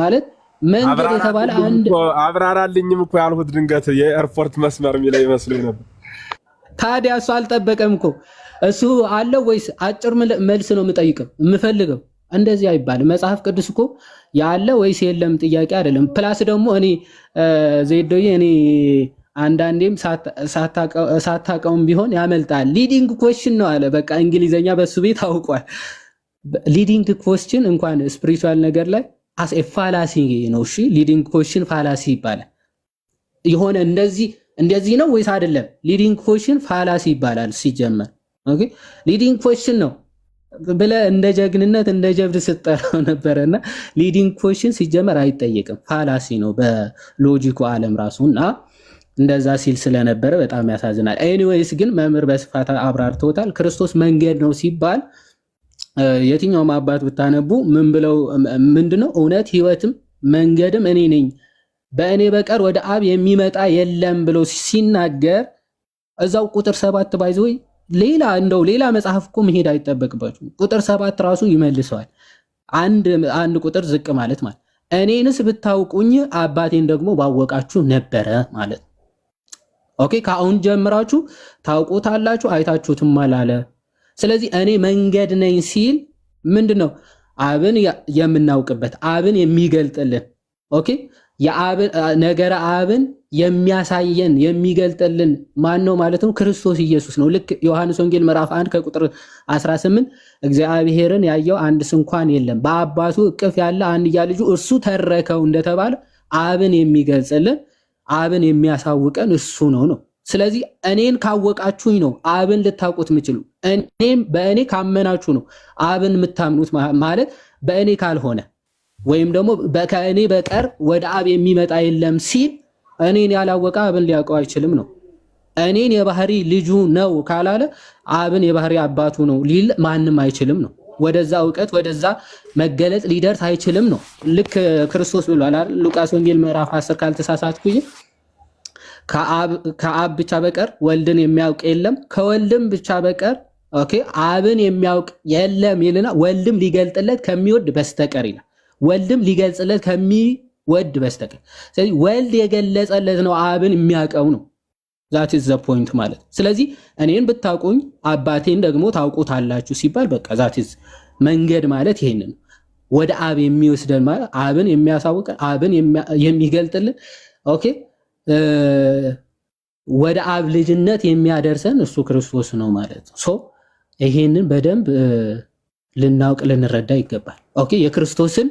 ማለት መንገድ የተባለ አንድ አብራራልኝም እኮ ያልሁት ድንገት የኤርፖርት መስመር የሚለው ይመስለኝ ነበር። ታዲያ እሱ አልጠበቀም እኮ እሱ አለው ወይስ አጭር መልስ ነው የምጠይቀው የምፈልገው? እንደዚህ አይባልም። መጽሐፍ ቅዱስ እኮ ያለ ወይስ የለም ጥያቄ አይደለም። ፕላስ ደግሞ እኔ ዜዶዬ እኔ አንዳንዴም ሳታውቀውም ቢሆን ያመልጣል። ሊዲንግ ኮስችን ነው አለ። በቃ እንግሊዘኛ በሱ ቤት ታውቋል። ሊዲንግ ኮስችን እንኳን ስፒሪቹዋል ነገር ላይ አስ ፋላሲ ነው። እሺ ሊዲንግ ኮስችን ፋላሲ ይባላል። የሆነ እንደዚህ ነው ወይስ አይደለም? ሊዲንግ ኮስችን ፋላሲ ይባላል ሲጀመር። ኦኬ ሊዲንግ ኮስችን ነው ብለህ እንደ ጀግንነት እንደ ጀብድ ስትጠራው ነበረና ሊዲንግ ኮስችን ሲጀመር አይጠየቅም፣ ፋላሲ ነው በሎጂኩ ዓለም ራሱና እንደዛ ሲል ስለነበረ በጣም ያሳዝናል። ኤኒዌይስ ግን መምህር በስፋት አብራርቶታል። ክርስቶስ መንገድ ነው ሲባል የትኛውም አባት ብታነቡ ምን ብለው ምንድነው እውነት ሕይወትም መንገድም እኔ ነኝ በእኔ በቀር ወደ አብ የሚመጣ የለም ብሎ ሲናገር እዛው ቁጥር 7 ባይዘይ ሌላ መጽሐፍ እኮ መሄድ አይጠበቅባችሁ። ቁጥር 7 ራሱ ይመልሰዋል። አንድ ቁጥር ዝቅ ማለት እኔንስ ብታውቁኝ አባቴን ደግሞ ባወቃችሁ ነበረ ማለት። ኦኬ ከአሁን ጀምራችሁ ታውቁታላችሁ አይታችሁትም አላለ። ስለዚህ እኔ መንገድ ነኝ ሲል ምንድነው? አብን የምናውቅበት አብን የሚገልጥልን ኦኬ ነገረ አብን የሚያሳየን የሚገልጥልን ማን ነው ማለት ነው? ክርስቶስ ኢየሱስ ነው። ልክ ዮሐንስ ወንጌል ምዕራፍ 1 ከቁጥር 18 እግዚአብሔርን ያየው አንድስ እንኳን የለም በአባቱ እቅፍ ያለ አንድያ ልጁ እርሱ ተረከው እንደተባለ አብን የሚገልጽልን አብን የሚያሳውቀን እሱ ነው። ስለዚህ እኔን ካወቃችሁኝ ነው አብን ልታውቁት የምችሉ። እኔም በእኔ ካመናችሁ ነው አብን የምታምኑት ማለት በእኔ ካልሆነ ወይም ደግሞ ከእኔ በቀር ወደ አብ የሚመጣ የለም ሲል እኔን ያላወቀ አብን ሊያውቀው አይችልም ነው። እኔን የባህሪ ልጁ ነው ካላለ አብን የባህሪ አባቱ ነው ሊል ማንም አይችልም ነው። ወደዛ እውቀት ወደዛ መገለጽ ሊደርስ አይችልም ነው። ልክ ክርስቶስ ብሏል አይደል? ሉቃስ ወንጌል ምዕራፍ 10 ካልተሳሳትኩኝ ከአብ ብቻ በቀር ወልድን የሚያውቅ የለም፣ ከወልድም ብቻ በቀር ኦኬ አብን የሚያውቅ የለም ይልና ወልድም ሊገልጥለት ከሚወድ በስተቀር ይላል። ወልድም ሊገልጽለት ከሚወድ በስተቀር። ስለዚህ ወልድ የገለጸለት ነው አብን የሚያውቀው ነው። ዛት ኢዝ ዘ ፖይንት ማለት። ስለዚህ እኔን ብታውቁኝ አባቴን ደግሞ ታውቁታላችሁ ሲባል በቃ ዛት ኢዝ መንገድ ማለት ይሄንን ወደ አብ የሚወስደን ማለት አብን የሚያሳውቀን አብን የሚገልጥልን ኦኬ ወደ አብ ልጅነት የሚያደርሰን እሱ ክርስቶስ ነው ማለት ነው። ሶ ይሄንን በደንብ ልናውቅ ልንረዳ ይገባል። ኦኬ የክርስቶስን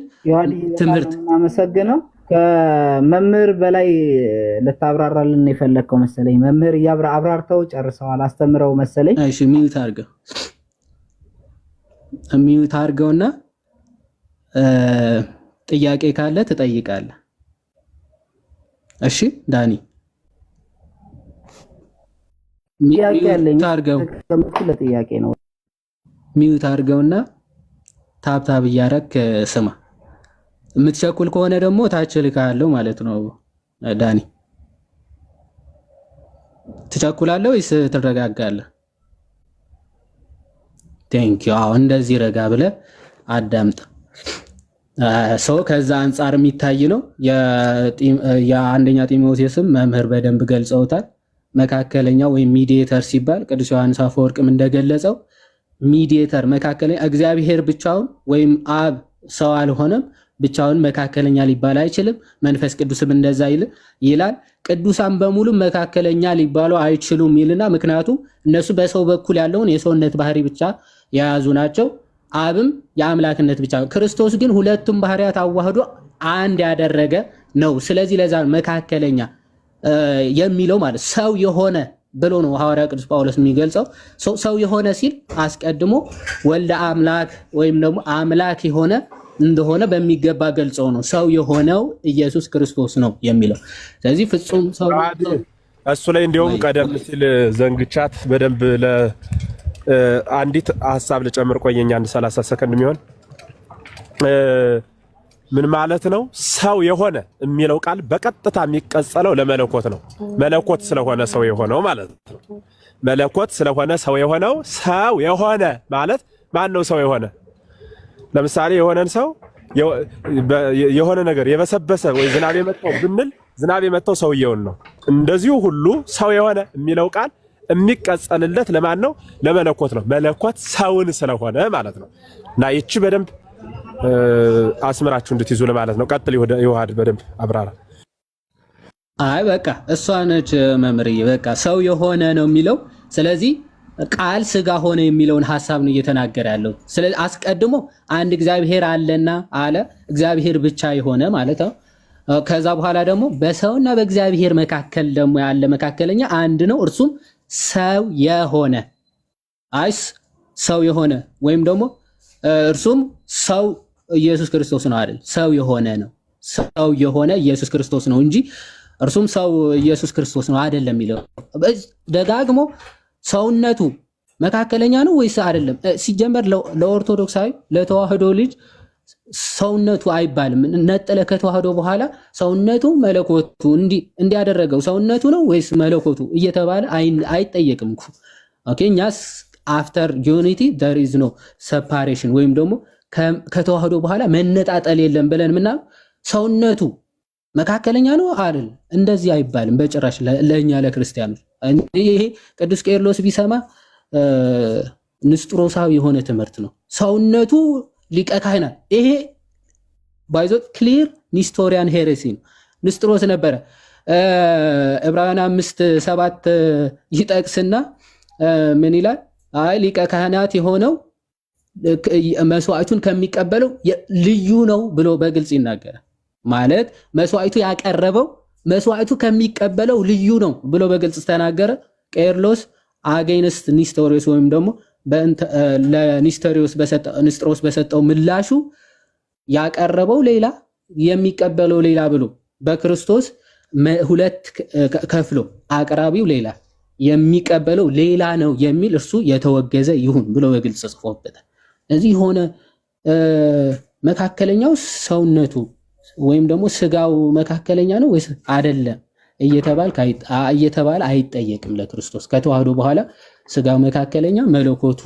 ትምህርት አመሰግነው። ከመምህር በላይ ልታብራራልን የፈለከው መሰለኝ። መምህር አብራርተው ጨርሰዋል፣ አስተምረው መሰለኝ። እሺ ሚዩት አድርገውና ጥያቄ ካለ ትጠይቃለህ። እሺ ዳኒ ጥያቄ አለኝ። ለጥያቄ ነው። ሚዩት አድርገውና ታብታብ እያረክ ስማ። የምትቸኩል ከሆነ ደግሞ ታች ልካለሁ ማለት ነው። ዳኒ ትቸኩላለህ ወይስ ትረጋጋለህ? ቴንክ ዩ። አዎ እንደዚህ ረጋ ብለህ አዳምጥ። ሰው ከዛ አንጻር የሚታይ ነው። የአንደኛ ጢሞቴዎስም መምህር በደንብ ገልጸውታል። መካከለኛ ወይም ሚዲየተር ሲባል ቅዱስ ዮሐንስ አፈወርቅም እንደገለጸው ሚዲየተር መካከለኛ፣ እግዚአብሔር ብቻውን ወይም አብ ሰው አልሆነም ብቻውን መካከለኛ ሊባል አይችልም። መንፈስ ቅዱስም እንደዛ ይላል። ቅዱሳን በሙሉ መካከለኛ ሊባሉ አይችሉም ይልና ምክንያቱም እነሱ በሰው በኩል ያለውን የሰውነት ባህሪ ብቻ የያዙ ናቸው። አብም የአምላክነት ብቻ ነው። ክርስቶስ ግን ሁለቱም ባህሪያት አዋህዶ አንድ ያደረገ ነው። ስለዚህ ለዛ መካከለኛ የሚለው ማለት ሰው የሆነ ብሎ ነው ሐዋርያ ቅዱስ ጳውሎስ የሚገልጸው። ሰው የሆነ ሲል አስቀድሞ ወልደ አምላክ ወይም ደግሞ አምላክ የሆነ እንደሆነ በሚገባ ገልጸው ነው ሰው የሆነው ኢየሱስ ክርስቶስ ነው የሚለው። ስለዚህ ፍጹም ሰው እሱ ላይ እንዲያውም ቀደም ሲል ዘንግቻት በደንብ አንዲት ሐሳብ ልጨምር። ቆየኝ አንድ 30 ሰከንድ የሚሆን ምን ማለት ነው? ሰው የሆነ የሚለው ቃል በቀጥታ የሚቀጸለው ለመለኮት ነው። መለኮት ስለሆነ ሰው የሆነው ማለት ነው። መለኮት ስለሆነ ሰው የሆነው ሰው የሆነ ማለት ማን ነው? ሰው የሆነ ለምሳሌ የሆነን ሰው የሆነ ነገር የበሰበሰ ወይ ዝናብ የመጣው ብንል ዝናብ የመጣው ሰውየውን ነው። እንደዚሁ ሁሉ ሰው የሆነ የሚለው ቃል የሚቀጸልለት ለማን ነው? ለመለኮት ነው። መለኮት ሰውን ስለሆነ ማለት ነው። እና ይቺ በደንብ አስምራችሁ እንድትይዙ ለማለት ነው። ቀጥል ይዋሃድ በደንብ አብራራ። አይ በቃ እሷ ነች መምርዬ። በቃ ሰው የሆነ ነው የሚለው። ስለዚህ ቃል ስጋ ሆነ የሚለውን ሐሳብ ነው እየተናገረ ያለው። ስለዚህ አስቀድሞ አንድ እግዚአብሔር አለና አለ፣ እግዚአብሔር ብቻ የሆነ ማለት ነው። ከዛ በኋላ ደግሞ በሰውና በእግዚአብሔር መካከል ደግሞ ያለ መካከለኛ አንድ ነው፣ እርሱም ሰው የሆነ አይስ ሰው የሆነ ወይም ደግሞ እርሱም ሰው ኢየሱስ ክርስቶስ ነው አይደል? ሰው የሆነ ነው። ሰው የሆነ ኢየሱስ ክርስቶስ ነው እንጂ እርሱም ሰው ኢየሱስ ክርስቶስ ነው አይደለም የሚለው ደጋግሞ ሰውነቱ መካከለኛ ነው ወይስ አይደለም? ሲጀመር ለኦርቶዶክሳዊ ለተዋህዶ ልጅ ሰውነቱ አይባልም። ነጠለ ከተዋህዶ በኋላ ሰውነቱ መለኮቱ እንዲያደረገው ሰውነቱ ነው ወይስ መለኮቱ እየተባለ አይጠየቅም እኮ። ኦኬ እኛስ አፍተር ዩኒቲ there is no separation ወይም ደግሞ ከተዋህዶ በኋላ መነጣጠል የለም ብለን ምናምን ሰውነቱ መካከለኛ ነው አይደል? እንደዚህ አይባልም በጭራሽ ለኛ ለክርስቲያኖች። ይሄ ቅዱስ ቄርሎስ ቢሰማ ንስጥሮሳዊ የሆነ ትምህርት ነው። ሰውነቱ ሊቀ ካህናት ይሄ ባይዞ ክሊር ኒስቶሪያን ሄሬሲ ነው። ንስጥሮስ ነበረ ዕብራውያን 5:7 ይጠቅስና ምን ይላል? አይ ሊቀ ካህናት የሆነው መስዋዕቱን ከሚቀበለው ልዩ ነው ብሎ በግልጽ ይናገራል። ማለት መስዋዕቱ ያቀረበው መስዋዕቱ ከሚቀበለው ልዩ ነው ብሎ በግልጽ ተናገረ። ቄርሎስ አጌንስት ኒስቶሪዮስ ወይም ደግሞ ለኒስጥሮስ በሰጠው ምላሹ ያቀረበው ሌላ የሚቀበለው ሌላ ብሎ በክርስቶስ ሁለት ከፍሎ አቅራቢው ሌላ የሚቀበለው ሌላ ነው የሚል እርሱ የተወገዘ ይሁን ብሎ በግልጽ ጽፎበታል። እዚህ ሆነ መካከለኛው ሰውነቱ ወይም ደግሞ ስጋው መካከለኛ ነው ወይስ አይደለም እየተባለ አይጠየቅም። ለክርስቶስ ከተዋህዶ በኋላ ስጋው መካከለኛ መለኮቱ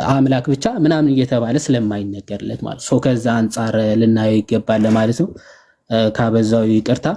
አምላክ ብቻ ምናምን እየተባለ ስለማይነገርለት ማለት ነው። ከዛ አንጻር ልናየው ይገባል ለማለት ነው። ካበዛው ይቅርታ።